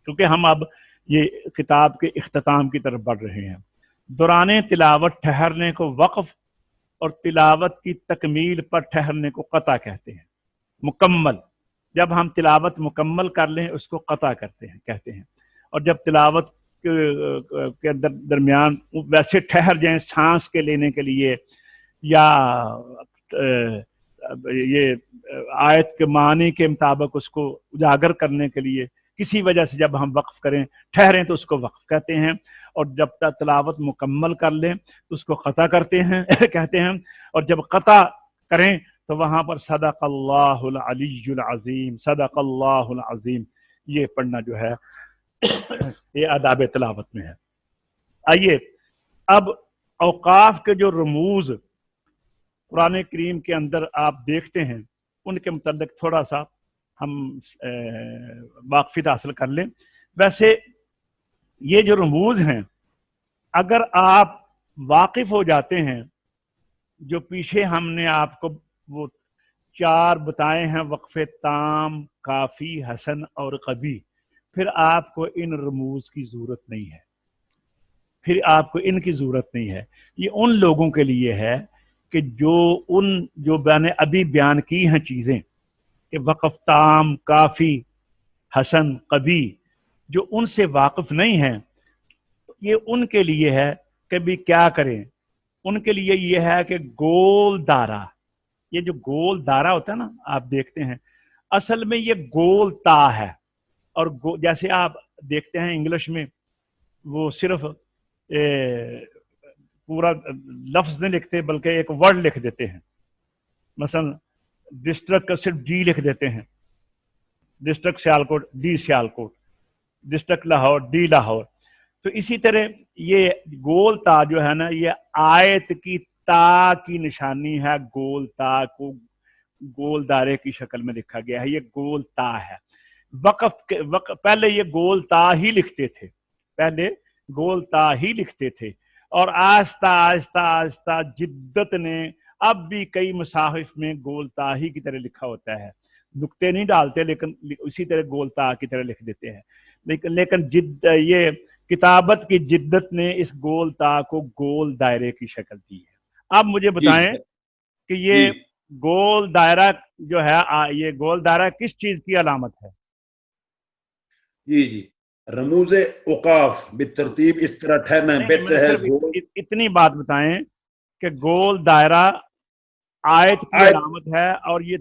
S1: کیونکہ ہم اب یہ کتاب کے اختتام کی طرف بڑھ رہے ہیں. دوران تلاوت ٹھہرنے کو وقف اور تلاوت کی تکمیل پر ٹھہرنے کو قطع کہتے ہیں. مکمل، جب ہم تلاوت مکمل کر لیں اس کو قطع کہتے ہیں. اور جب تلاوت کے درمیان ویسے ٹھہر جائیں سانس کے لینے کے لیے، یا یہ آیت کے معنی کے مطابق اس کو اجاگر کرنے کے لیے کسی وجہ سے جب ہم وقف کریں ٹھہریں تو اس کو وقف کہتے ہیں. اور جب تک تلاوت مکمل کر لیں تو اس کو قطع کہتے ہیں. اور جب قطع کریں تو وہاں پر صدق اللہ العلی العظیم، صدق اللہ العظیم، یہ پڑھنا جو ہے یہ آداب تلاوت میں ہے. آئیے اب اوقاف کے جو رموز قرآن کریم کے اندر آپ دیکھتے ہیں ان کے متعلق تھوڑا سا ہم واقفیت حاصل کر لیں. ویسے یہ جو رموز ہیں اگر آپ واقف ہو جاتے ہیں، جو پیچھے ہم نے آپ کو وہ 4 بتائے ہیں، وقف تام، کافی، حسن اور قوی، پھر آپ کو ان رموز کی ضرورت نہیں ہے، پھر آپ کو ان کی ضرورت نہیں ہے. یہ ان لوگوں کے لیے ہے کہ جو میں نے ابھی بیان کی ہیں چیزیں کہ وقف تام، کافی، حسن، قوی، جو ان سے واقف نہیں ہیں یہ ان کے لیے ہے کہ بھی کیا کریں. ان کے لیے یہ ہے کہ گول دارہ، یہ جو گول دارہ ہوتا ہے نا آپ دیکھتے ہیں اصل میں یہ گول تا ہے. اور جیسے آپ دیکھتے ہیں انگلش میں وہ صرف پورا لفظ نہیں لکھتے بلکہ ایک ورڈ لکھ دیتے ہیں. مثلا ڈسٹرکٹ کا صرف ڈی لکھ دیتے ہیں، district Sialkot, D Sialkot, district Lahore, D Lahore. تو اسی طرح یہ گول تا جو ہے نا یہ آیت کی تا کی نشانی ہے. گول تا کو گول دارے کی شکل میں لکھا گیا ہے، یہ گول تا ہے. پہلے یہ گول تا ہی لکھتے تھے، پہلے گول تا ہی لکھتے تھے، اور آہستہ آہستہ آہستہ جدت نے اب بھی کئی مصاحف میں گول تا ہی کی طرح لکھا ہوتا ہے، نقطے نہیں ڈالتے لیکن اسی طرح گول تا کی طرح لکھ دیتے ہیں. لیکن یہ کتابت کی جدت نے اس گول تا کو گول دائرے کی شکل دی ہے. اب مجھے بتائیں کہ یہ گول دائرہ جو ہے یہ گول دائرہ کس چیز کی علامت ہے؟
S2: جی رموز اوقاف بالترتیب اس طرح ٹھہرنا بہتر ہے.
S1: اتنی بات بتائیں کہ گول دائرہ آیت کی علامت ہے اور یہ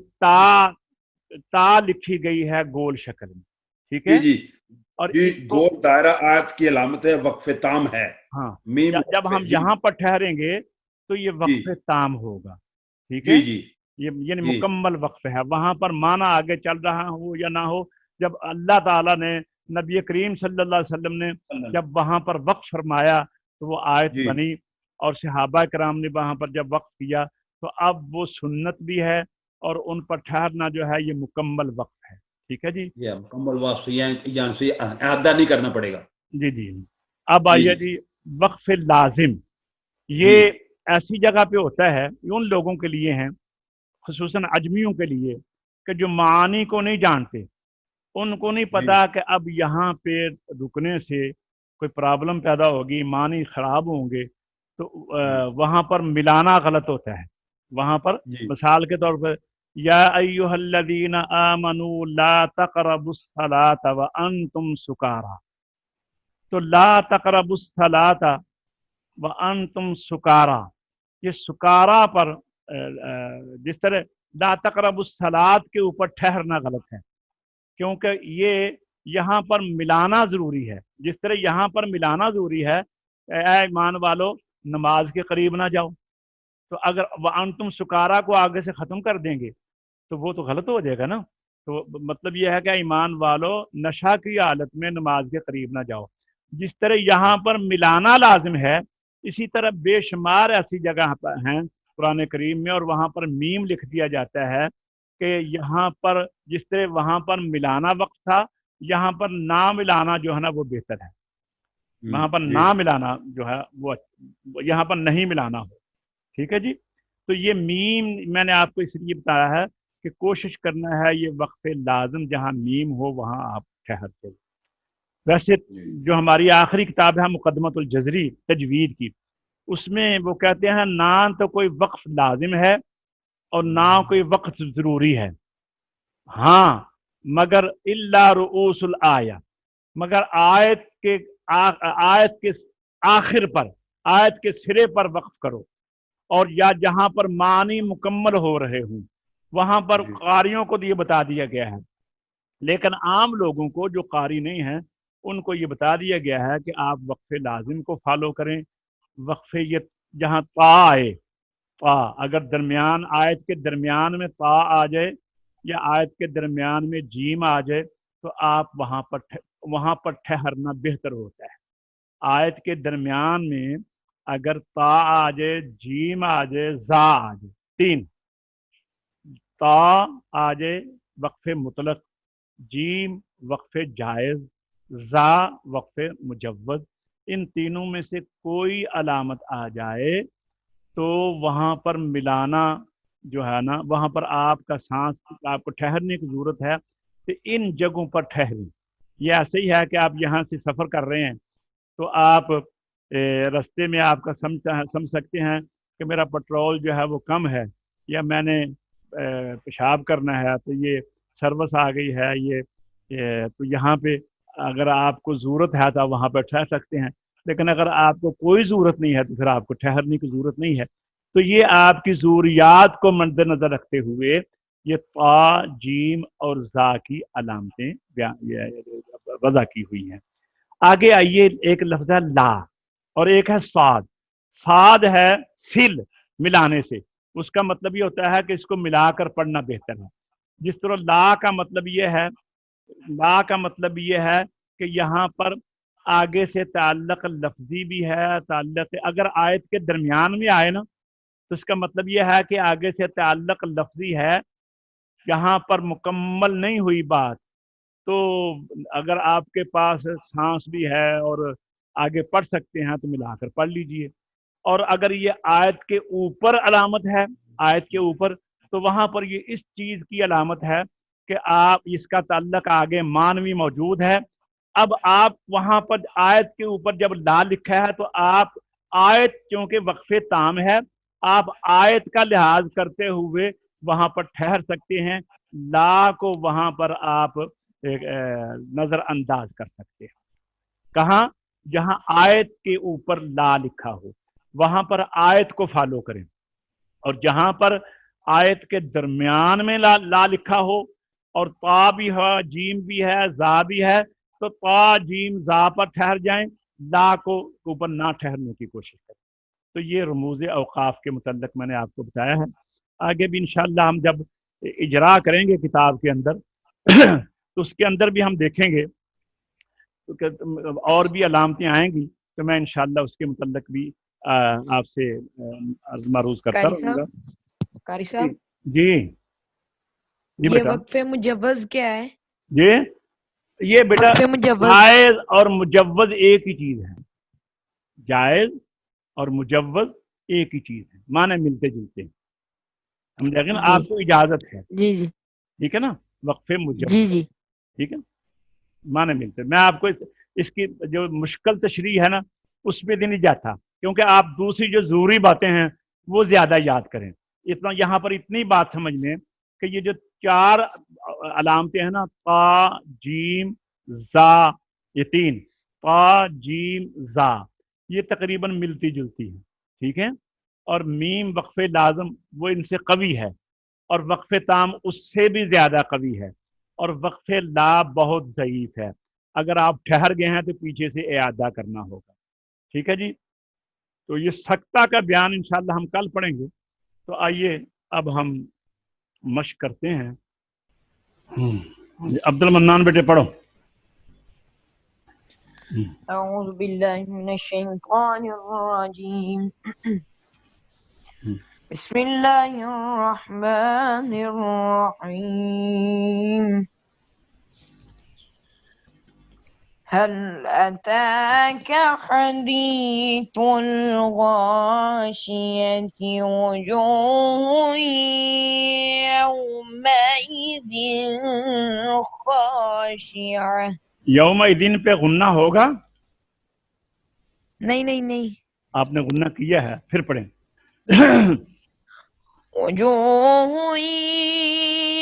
S1: تا لکھی گئی ہے گول شکل میں، ٹھیک ہے؟
S2: جی
S1: اور
S2: گول دائرہ آیت کی علامت ہے، وقف تام ہے.
S1: ہاں، جب ہم یہاں پر ٹھہریں گے تو یہ وقف تام ہوگا، ٹھیک ہے؟ یعنی مکمل وقف ہے. وہاں پر معنی آگے چل رہا ہو یا نہ ہو، جب اللہ تعالیٰ نے نبی کریم صلی اللہ علیہ وسلم نے جب وہاں پر وقف فرمایا تو وہ آیت بنی، اور صحابہ کرام نے وہاں پر جب وقف کیا تو اب وہ سنت بھی ہے اور ان پر ٹھہرنا جو ہے یہ مکمل وقف ہے. ٹھیک ہے جی،
S2: مکمل وقف یہاں سے اعادہ نہیں کرنا پڑے گا.
S1: جی. اب آئیے جی وقف لازم. یہ ایسی جگہ پہ ہوتا ہے، یہ ان لوگوں کے لیے ہیں خصوصاً عجمیوں کے لیے کہ جو معانی کو نہیں جانتے، ان کو نہیں پتا کہ اب یہاں پہ رکنے سے کوئی پرابلم پیدا ہوگی، معنی خراب ہوں گے، تو وہاں پر ملانا غلط ہوتا ہے. وہاں پر مثال کے طور پر یا ایھا الذین آمنوا لا تقربوا الصلاۃ وانتم سکارا، تو لا تقربوا الصلاۃ وانتم سکارا، یہ سکارا پر جس طرح لا تقربوا الصلاۃ کے اوپر ٹھہرنا غلط ہے، کیونکہ یہ یہاں پر ملانا ضروری ہے. جس طرح یہاں پر ملانا ضروری ہے، اے ایمان والو نماز کے قریب نہ جاؤ، تو اگر وانتم سکارا کو آگے سے ختم کر دیں گے تو وہ تو غلط ہو جائے گا نا. تو مطلب یہ ہے کہ ایمان والو نشہ کی حالت میں نماز کے قریب نہ جاؤ. جس طرح یہاں پر ملانا لازم ہے، اسی طرح بے شمار ایسی جگہ ہیں قرآن کریم میں اور وہاں پر میم لکھ دیا جاتا ہے کہ یہاں پر جس طرح وہاں پر ملانا وقف تھا، یہاں پر نہ ملانا جو ہے نا وہ بہتر ہے، وہاں پر
S2: جی
S1: نہ ملانا جو ہے وہ یہاں پر نہیں ملانا ہو، ٹھیک ہے جی۔ تو یہ میم میں نے آپ کو اس لیے بتایا ہے کہ کوشش کرنا ہے یہ وقف لازم جہاں میم ہو وہاں آپ ٹھہرتے ہو۔ ویسے
S2: جی
S1: جو ہماری آخری کتاب ہے مقدمۃ الجزری تجوید کی، اس میں وہ کہتے ہیں نہ تو کوئی وقف لازم ہے اور نہ کوئی وقت ضروری ہے، ہاں مگر الا رؤوس الآیہ، مگر آیت کے آخر پر، آیت کے سرے پر وقف کرو، اور یا جہاں پر معنی مکمل ہو رہے ہوں وہاں پر
S2: جی
S1: قاریوں کو یہ بتا دیا گیا ہے، لیکن عام لوگوں کو جو قاری نہیں ہیں ان کو یہ بتا دیا گیا ہے کہ آپ وقف لازم کو فالو کریں۔ وقف یہ جہاں تا آئے، تا اگر درمیان آیت کے درمیان میں تا آ جائے یا آیت کے درمیان میں جیم آ جائے تو آپ وہاں پر ٹھہرنا بہتر ہوتا ہے۔ آیت کے درمیان میں اگر تا آ جائے، جیم آ جائے، زا آ جائے، تین، تا آ جائے وقف مطلق، جیم وقف جائز، زا وقف مجوز، ان تینوں میں سے کوئی علامت آ جائے تو وہاں پر ملانا جو ہے نا، وہاں پر آپ کا سانس، آپ کو ٹھہرنے کی ضرورت ہے کہ ان جگہوں پر ٹھہریں۔ یہ ایسے ہی ہے کہ آپ یہاں سے سفر کر رہے ہیں تو آپ رستے میں آپ کا سمجھ سکتے ہیں کہ میرا پیٹرول جو ہے وہ کم ہے، یا میں نے پیشاب کرنا ہے تو یہ سروس آ گئی ہے، تو یہاں پہ اگر آپ کو ضرورت ہے تو وہاں پہ ٹھہر سکتے ہیں، لیکن اگر آپ کو کوئی ضرورت نہیں ہے تو پھر آپ کو ٹھہرنے کی ضرورت نہیں ہے۔ تو یہ آپ کی ضروریات کو مد نظر رکھتے ہوئے یہ طا، جیم اور زا کی علامتیں وضع کی ہوئی ہیں۔ آگے آئیے، ایک لفظ ہے لا اور ایک ہے صاد۔ صاد ہے سل، ملانے سے، اس کا مطلب یہ ہوتا ہے کہ اس کو ملا کر پڑھنا بہتر ہے۔ جس طرح لا کا مطلب یہ ہے، لا کا مطلب یہ ہے کہ یہاں پر آگے سے تعلق لفظی بھی ہے، تعلق اگر آیت کے درمیان میں آئے نا تو اس کا مطلب یہ ہے کہ آگے سے تعلق لفظی ہے، یہاں پر مکمل نہیں ہوئی بات، تو اگر آپ کے پاس سانس بھی ہے اور آگے پڑھ سکتے ہیں تو ملا کر پڑھ لیجئے۔ اور اگر یہ آیت کے اوپر علامت ہے، آیت کے اوپر، تو وہاں پر یہ اس چیز کی علامت ہے کہ آپ اس کا تعلق آگے مانوی موجود ہے۔ اب آپ وہاں پر آیت کے اوپر جب لا لکھا ہے تو آپ آیت چونکہ وقف تام ہے، آپ آیت کا لحاظ کرتے ہوئے وہاں پر ٹھہر سکتے ہیں، لا کو وہاں پر آپ نظر انداز کر سکتے ہیں۔ کہاں؟ جہاں آیت کے اوپر لا لکھا ہو وہاں پر آیت کو فالو کریں، اور جہاں پر آیت کے درمیان میں لا لکھا ہو اور تا بھی ہے، جیم بھی ہے، زا بھی ہے، تو تا، جیم، زا پر ٹھہر جائیں، لا کو اوپر نہ ٹھہرنے کی کوشش کریں۔ تو یہ رموز اوقاف کے متعلق میں نے آپ کو بتایا ہے۔ آگے بھی انشاءاللہ ہم جب اجرا کریں گے کتاب کے اندر تو اس کے اندر بھی ہم دیکھیں گے اور بھی علامتیں آئیں گی، تو میں انشاءاللہ اس کے متعلق بھی آپ سے عرض معروض کرتا
S3: قاری
S1: رہوں گا۔
S3: صاحب، قاری صاحب،
S1: جی جی
S3: یہ
S1: بیٹا،
S3: وقف مجوز کیا ہے؟
S1: یہ بیٹا
S3: وقف مجوز
S1: جائز اور مجوز ایک ہی چیز ہے، جائز اور مجوز ایک ہی چیز ہے، معنی ملتے جلتے ہیں، سمجھا گیا نا؟
S3: جی
S1: آپ کو اجازت ہے،
S3: جی جی
S1: ٹھیک ہے نا، وقف مجوز،
S3: جی جی
S1: ٹھیک ہے، معنی ملتے ہیں۔ میں آپ کو اس کی جو مشکل تشریح ہے نا اس پہ نہیں جاتا، کیونکہ آپ دوسری جو ضروری باتیں ہیں وہ زیادہ یاد کریں۔ اتنا یہاں پر اتنی بات سمجھ لیں کہ یہ جو چار علامتیں ہیں نا، تا، جیم، زا، یہ تین، تا، جیم، زا، یہ تقریباً ملتی جلتی ہیں، ٹھیک ہے، اور میم وقف لازم وہ ان سے قوی ہے، اور وقف تام اس سے بھی زیادہ قوی ہے، اور وقف لا بہت ضعیف ہے، اگر آپ ٹھہر گئے ہیں تو پیچھے سے اعادہ کرنا ہوگا، ٹھیک ہے جی۔ تو یہ سکتہ کا بیان انشاءاللہ ہم کل پڑھیں گے۔ تو آئیے اب ہم مشق کرتے ہیں۔ عبد المنان بیٹے پڑھو۔
S3: اعوذ باللہ من الشیطان الرجیم بسم اللہ الرحمن الرحیم هل أتاك حديث الغاشية وجوه يومئذ خاشعة
S1: یوم دن پہ غنہ ہوگا؟
S3: نہیں
S1: آپ نے غنہ کیا ہے، پھر پڑھیں.
S3: وجوه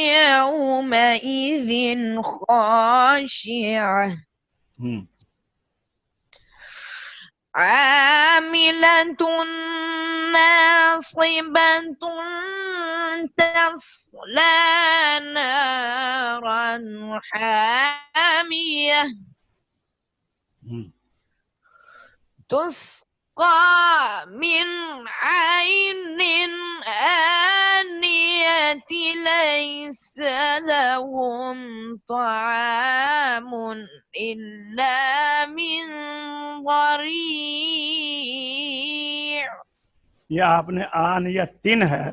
S3: يومئذ خاشعة عاملة ناصبة تصلى نارا حامية تسقى من عين آنية ليس لهم طعام إلا من ضريع.
S1: یہ آپ نے آن یا تن ہے،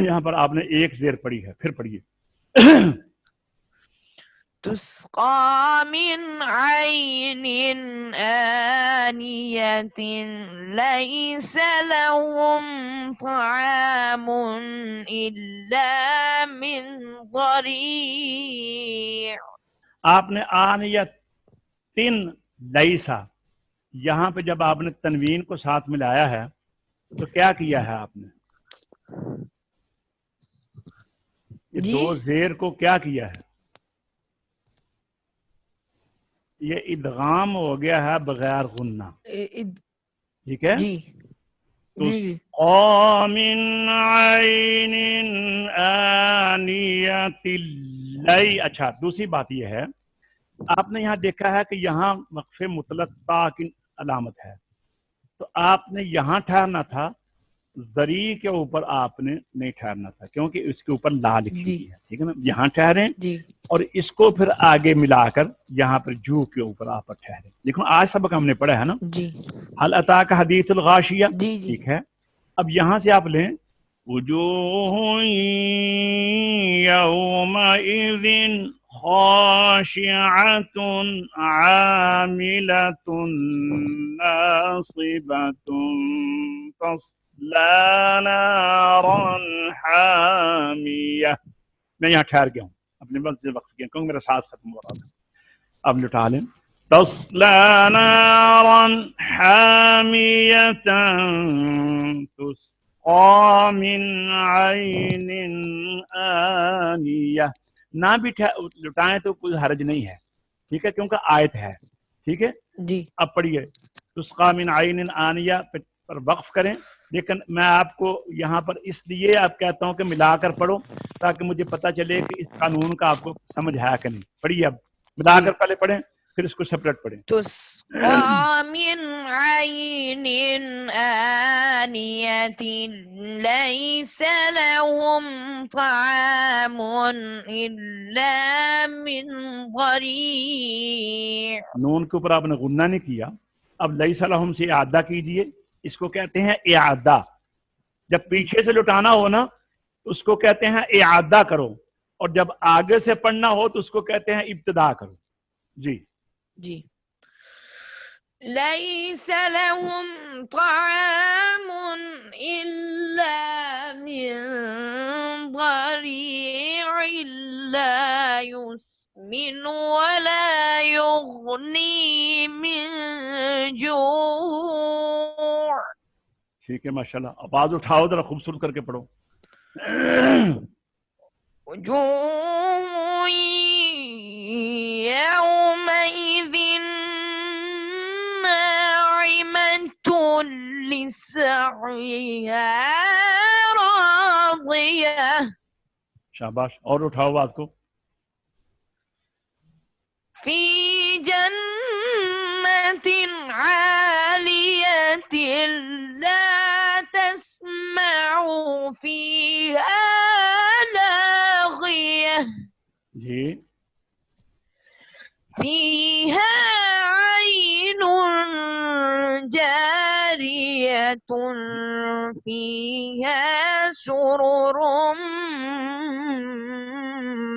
S1: یہاں پر آپ نے ایک زیر پڑھی ہے، پھر پڑھیے.
S3: تسقى من عين آنية ليس لهم طعام إلا من ضريع.
S1: آپ نے آن یا تن لیسا، یہاں پہ جب آپ نے تنوین کو ساتھ ملایا ہے تو کیا کیا ہے آپ نے؟ یہ
S3: جی؟
S1: دو زیر کو کیا کیا ہے؟ یہ ادغام ہو گیا ہے بغیر غنہ، ٹھیک ہے؟
S3: جی
S1: تسقى من عین آنیۃ لی. اچھا، دوسری بات یہ ہے، آپ نے یہاں دیکھا ہے کہ یہاں وقف مطلق تا کی علامت ہے، تو آپ نے یہاں ٹھہرنا تھا، ذری کے اوپر آپ نے نہیں ٹھہرنا تھا، کیونکہ اس کے اوپر لا لکھی ہوئی ہے، ٹھیک ہے نا؟ یہاں ٹھہریں
S3: جی
S1: اور اس کو پھر آگے ملا کر یہاں پر جو کے اوپر آپ ٹھہریں. دیکھو آج سبق ہم نے پڑھا ہے نا،
S3: جی
S1: حل اتاک حدیث الغاشیہ،
S3: جی جی
S1: ٹھیک ہے؟ اب یہاں سے آپ لیں وجوہ یومئذ خاشعۃ عاملۃ ناصبۃ تصلی نارا حامیہ. میں یہاں ٹھہر گیا ہوں، اپنے وقت سے وقت کیا کیونکہ میرا سانس ختم ہو رہا تھا. اب لٹا لیں. تصلی نارا حامیہ تسقى من عین آنیہ. نہ بھی لٹائیں تو کوئی حرج نہیں ہے، ٹھیک ہے، کیونکہ آیت ہے، ٹھیک ہے؟
S3: جی
S1: اب پڑھیے تسقى من عین آنیہ پر وقف کریں، لیکن میں آپ کو یہاں پر اس لیے آپ کہتا ہوں کہ ملا کر پڑھو تاکہ مجھے پتہ چلے کہ اس قانون کا آپ کو سمجھ ہے کہ نہیں. پڑھیے اب ملا کر پہلے پڑھیں پھر اس کو سپریٹ پڑھیں.
S3: تسقى من عين آنية ليس لهم طعام إلا من ضريع.
S1: نون کے اوپر آپ نے غنہ نہیں کیا. اب لیس لہم سے اعادہ کیجئے، اس کو کہتے ہیں اعادہ. جب پیچھے سے لٹانا ہو نا تو اس کو کہتے ہیں اعادہ کرو، اور جب آگے سے پڑھنا ہو تو اس کو کہتے ہیں ابتدا کرو. جی
S3: جی ليس لهم طعام إلا من ضريع لا يسمن ولا يغني من جوع.
S1: ٹھیک ہے، ماشاءاللہ. آواز اٹھاؤ ذرا خوبصورت کر کے پڑھو.
S3: وجوه يومئذ ناعمة لسعيها راضية.
S1: شاباش، اور اٹھاؤ آواز کو.
S3: في جنة عالية لا تسمع فيها لاغية
S1: جی
S3: فيها عين جارية فيها سرر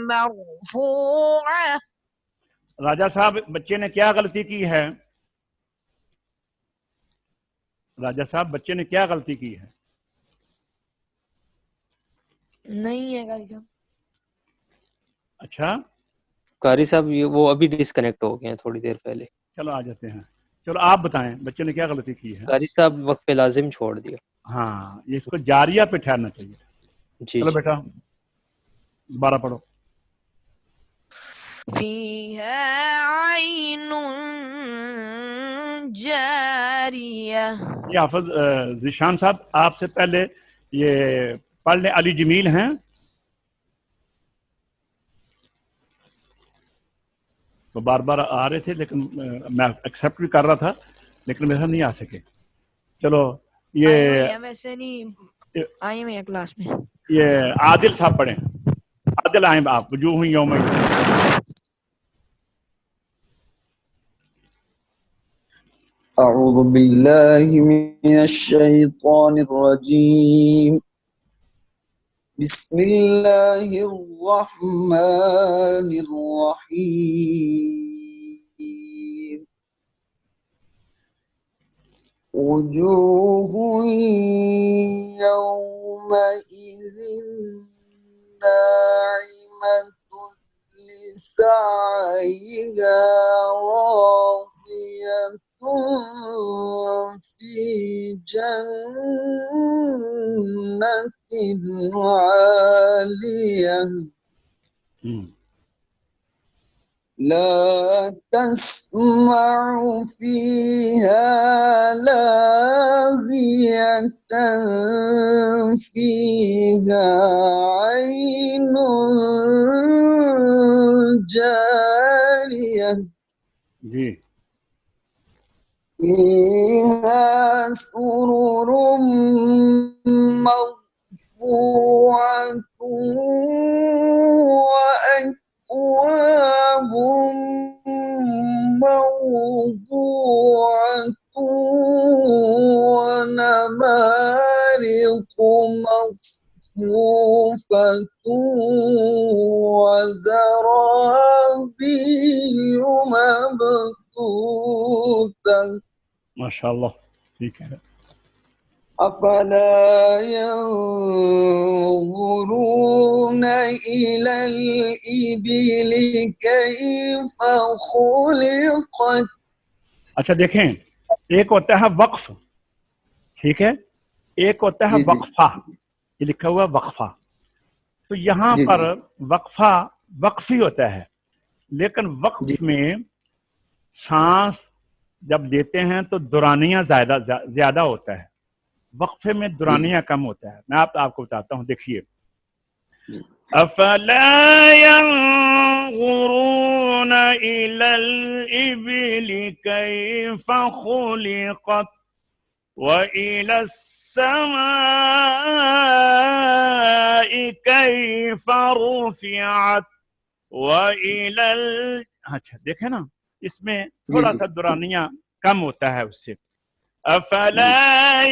S3: مرفوعة.
S1: راجہ صاحب بچے نے کیا غلطی کی ہے؟ راجہ صاحب بچے نے کیا غلطی کی ہے؟
S3: نہیں ہے قاری صاحب.
S1: اچھا
S4: قاری صاحب وہ ابھی ڈسکنیکٹ ہو گئے ہیں تھوڑی دیر پہلے.
S1: چلو آ جاتے ہیں. چلو آپ بتائیں بچے نے کیا غلطی کی ہے؟
S4: قاری صاحب وقف لازم چھوڑ دیا.
S1: ہاں یہ اس کو جاریہ پہ ٹھہرنا چاہیے.
S4: جی
S1: چلو
S4: جی
S1: بیٹا دوبارہ پڑھو.
S3: فيها عين جارية.
S1: یہ حافظ ذیشان صاحب آپ سے پہلے یہ پڑھ لیں. علی جمیل ہیں تو بار بار آ رہے تھے لیکن میں ایکسیپٹ بھی کر رہا تھا لیکن میرے ساتھ نہیں آ سکے. چلو
S3: آئے ہوئے
S1: یہ
S3: ہیں ویسے نہیں آئے ہوئے ہیں کلاس میں.
S1: یہ عادل صاحب پڑھیں. عادل آئیں آپ وجوہ یوم.
S5: أعوذ بالله من الشيطان الرجيم. بسم الله الرحمن الرحيم. وجوه يومئذ ناعمة لسعيها راضية في جنة عالية لا تسمع فيها لاغية فيها عين جارية
S1: جی
S5: فيها سرر مرفوعة وأكواب موضوعة ونمارق مصفوفة وزرابي مبثوثة.
S1: ماشاء اللہ ٹھیک ہے.
S5: أفلا ينظرون إلى الإبل كيف خلقت.
S1: اچھا دیکھیں ایک ہوتا ہے وقف ٹھیک ہے ایک ہوتا ہے
S5: جی جی
S1: وقفہ. یہ لکھا ہوا وقفہ تو یہاں
S5: جی
S1: پر
S5: جی
S1: وقفہ وقفی ہوتا ہے لیکن
S5: جی
S1: وقف میں سانس جب دیتے ہیں تو دورانیہ زیادہ ہوتا ہے. وقفے میں
S5: جی
S1: دورانیہ کم ہوتا ہے. میں آپ کو بتاتا ہوں دیکھیے.
S5: جی
S1: افلا ينظرون الى الابل كيف خلقت والى السماء كيف رفعت والى اچھا دیکھیں نا اس میں تھوڑا
S5: جی
S1: سا دورانیہ کم ہوتا ہے اس سے. افلا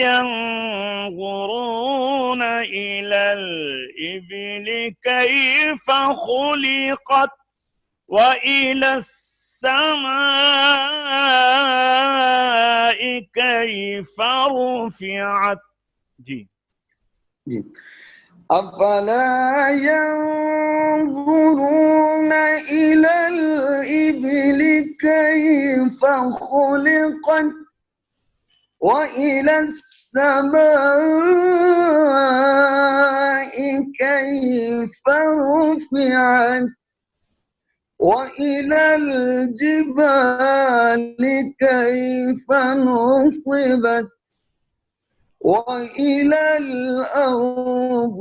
S1: ينظرون الى الابل كيف خلقت والى السماء كيف رفعت. جی
S5: جی أفلا ينظرون إلى الإبل كيف خلقت وإلى السماء كيف رفعت وإلى الجبال كيف نصبت وإلى الأرض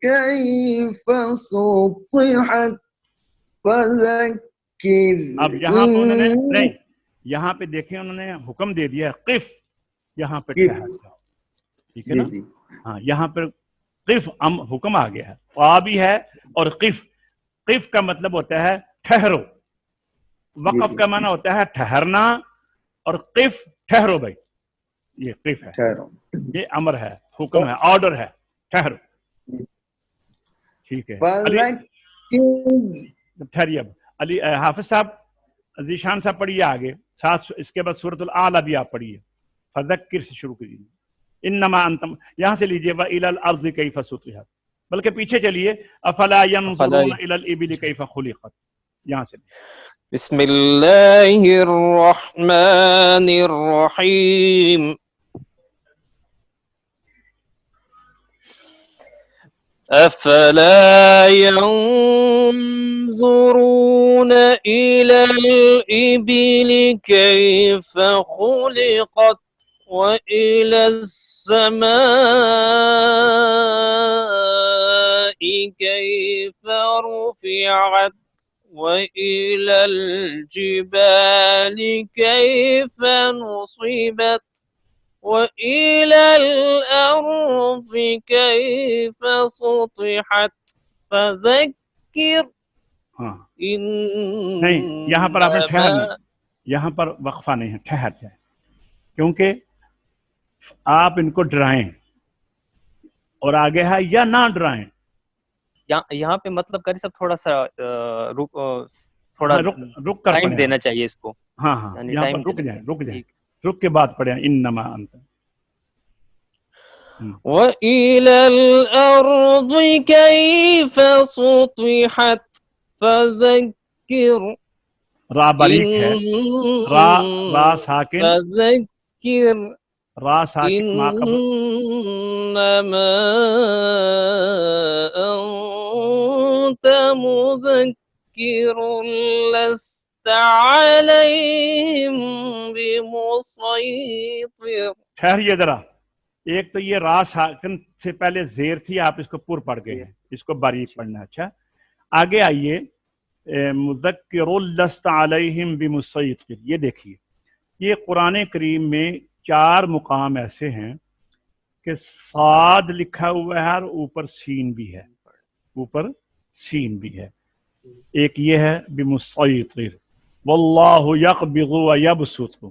S5: كيف سطحت فذكر.
S1: اب یہاں پہ انہوں نے نہیں یہاں پہ دیکھیں انہوں نے حکم دے دیا قف یہاں پہ ٹھہر جاؤ ٹھیک ہے نا. ہاں یہاں پر قف حکم آ گیا ہے آ بھی ہے اور قف کا مطلب ہوتا ہے ٹھہرو. وقف کا معنی ہوتا ہے ٹھہرنا اور قف ٹھہرو بھائی یہ قف ہے،
S5: ٹھہرو.
S1: یہ امر ہے، حکم ہے، آرڈر ہے، ٹھہرو. ٹھیک ہے علی،
S5: فذکر
S1: ٹھہریے اب. علی حافظ صاحب، ذیشان صاحب پڑھیے آگے ساتھ، اس کے بعد سورۃ الاعلیٰ بھی آپ پڑھیے. فذکر سے شروع کیجیے. انما انتم، یہاں سے لیجیے وَإِلَى الْأَرْضِ كَيْفَ سُطِحَتْ، بلکہ پیچھے چلیے افلا ينظرون الى الابل كيف خلقت، یہاں سے.
S4: بسم اللہ الرحمن الرحیم. افلا ينظرون الى الابل كيف خلقت وإلى السماء كيف رفعت وإلى الجبال كيف نصبت وإلى الأرض كيف سطحت فذكر.
S1: ہاں نہیں، یہاں پر آپ نے ٹھہرنا، یہاں پر وقفہ نہیں ہے، ٹھہر جائیں، کیونکہ آپ ان کو ڈرائیں، اور آگے ہے یا نہ ڈرائیں.
S4: یہاں پہ مطلب قاری صاحب تھوڑا سا تھوڑا
S1: رک کر
S4: ٹائم
S1: پڑھیں.
S4: دینا چاہیے اس کو.
S1: ہاں ہاں،
S4: یعنی
S1: یہاں
S4: ٹائم
S1: پر رک
S4: دینا
S1: جائیں،
S4: چاہیے.
S1: رک جائیں،
S4: ٹھیک.
S1: رک کے بعد پڑھیں انما انت.
S4: وَإِلَى الْأَرْضِ كَيْفَ سُطِحَتْ فَذَكِّرْ.
S1: را باریک ہے، را ساکن،
S4: فَذَكِّرْ
S1: را ساکن ما قبل.
S4: إِنَّمَا أَنْتَ مُذَكِّرٌ لَسْتَ عَلَيْهِمْ بِمُصَيْطِرٍ.
S1: ٹھہریے ذرا، ایک تو یہ را ساکن سے پہلے زیر تھی، آپ اس کو پر پڑھ گئے ہیں، اس کو باریک پڑھنا. اچھا آگے آئیے، مذکر لست علیہم بمسیطر. یہ دیکھیے، یہ قرآن کریم میں 4 مقام ایسے ہیں کہ صاد لکھا ہوا ہے اور اوپر سین بھی ہے، اوپر سین بھی ہے. ایک یہ ہے بمسیطر، واللہ یقبض ویبسط.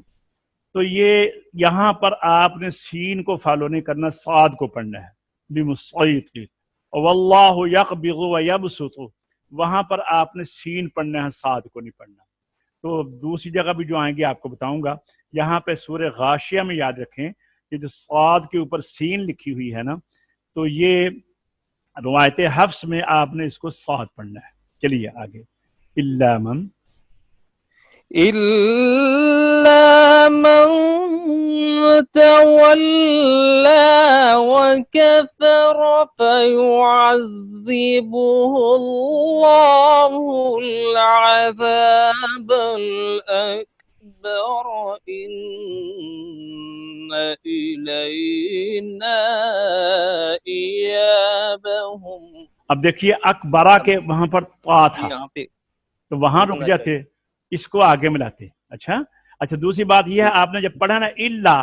S1: تو یہ یہاں پر آپ نے سین کو فالو نہیں کرنا، صاد کو پڑھنا ہے، بمسیطر. واللہ یقبض ویبسط، وہاں پر آپ نے سین پڑھنا ہے، صاد کو نہیں پڑھنا. تو دوسری جگہ بھی جو آئیں گی آپ کو بتاؤں گا. یہاں پہ سورہ غاشیہ میں یاد رکھیں کہ جو صاد کے اوپر سین لکھی ہوئی ہے نا، تو یہ روایت حفص میں آپ نے اس کو صاد پڑھنا ہے. چلیے آگے. الا من
S4: إِلَّا مَن تَوَلَّى وَكَفَرَ فَيُعَذِّبُهُ اللَّهُ الْعَذَابَ الْأَكْبَرَ إِنَّ إِلَيْنَا إِيَابَهُمْ.
S1: اب دیکھیے اکبرہ کے وہاں پر طا تھا
S4: یہاں پہ
S1: تو وہاں رک جاتے، اس کو آگے ملاتے. اچھا دوسری بات یہ ہے، آپ نے جب پڑھا نا الا،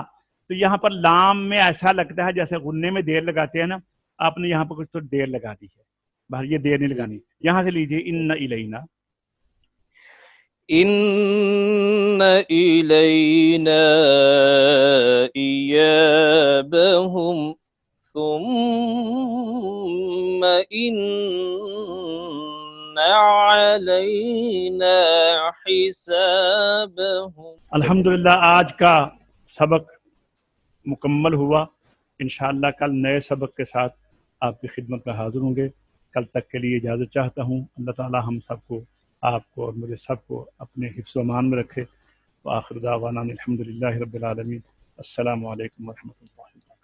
S1: تو یہاں پر لام میں ایسا لگتا ہے جیسے غنے میں دیر لگاتے ہیں نا، آپ نے یہاں پر کچھ تو دیر لگا دی ہے، باہر یہ دیر نہیں لگانی. یہاں سے لیجیے ان الینا.
S4: إِنَّ إِلَيْنَا إِيَابَهُمْ ثُمَّ إِنَّ عَلَيْنَا حِسَابَهُمْ.
S1: الحمدللہ آج کا سبق مکمل ہوا. انشاءاللہ کل نئے سبق کے ساتھ آپ کی خدمت میں حاضر ہوں گے. کل تک کے لیے اجازت چاہتا ہوں. اللہ تعالی ہم سب کو، آپ کو اور مجھے سب کو اپنے حفظ و امان میں رکھے. وآخر دعوانا الحمدللہ رب العالمین. السلام علیکم ورحمۃ اللہ.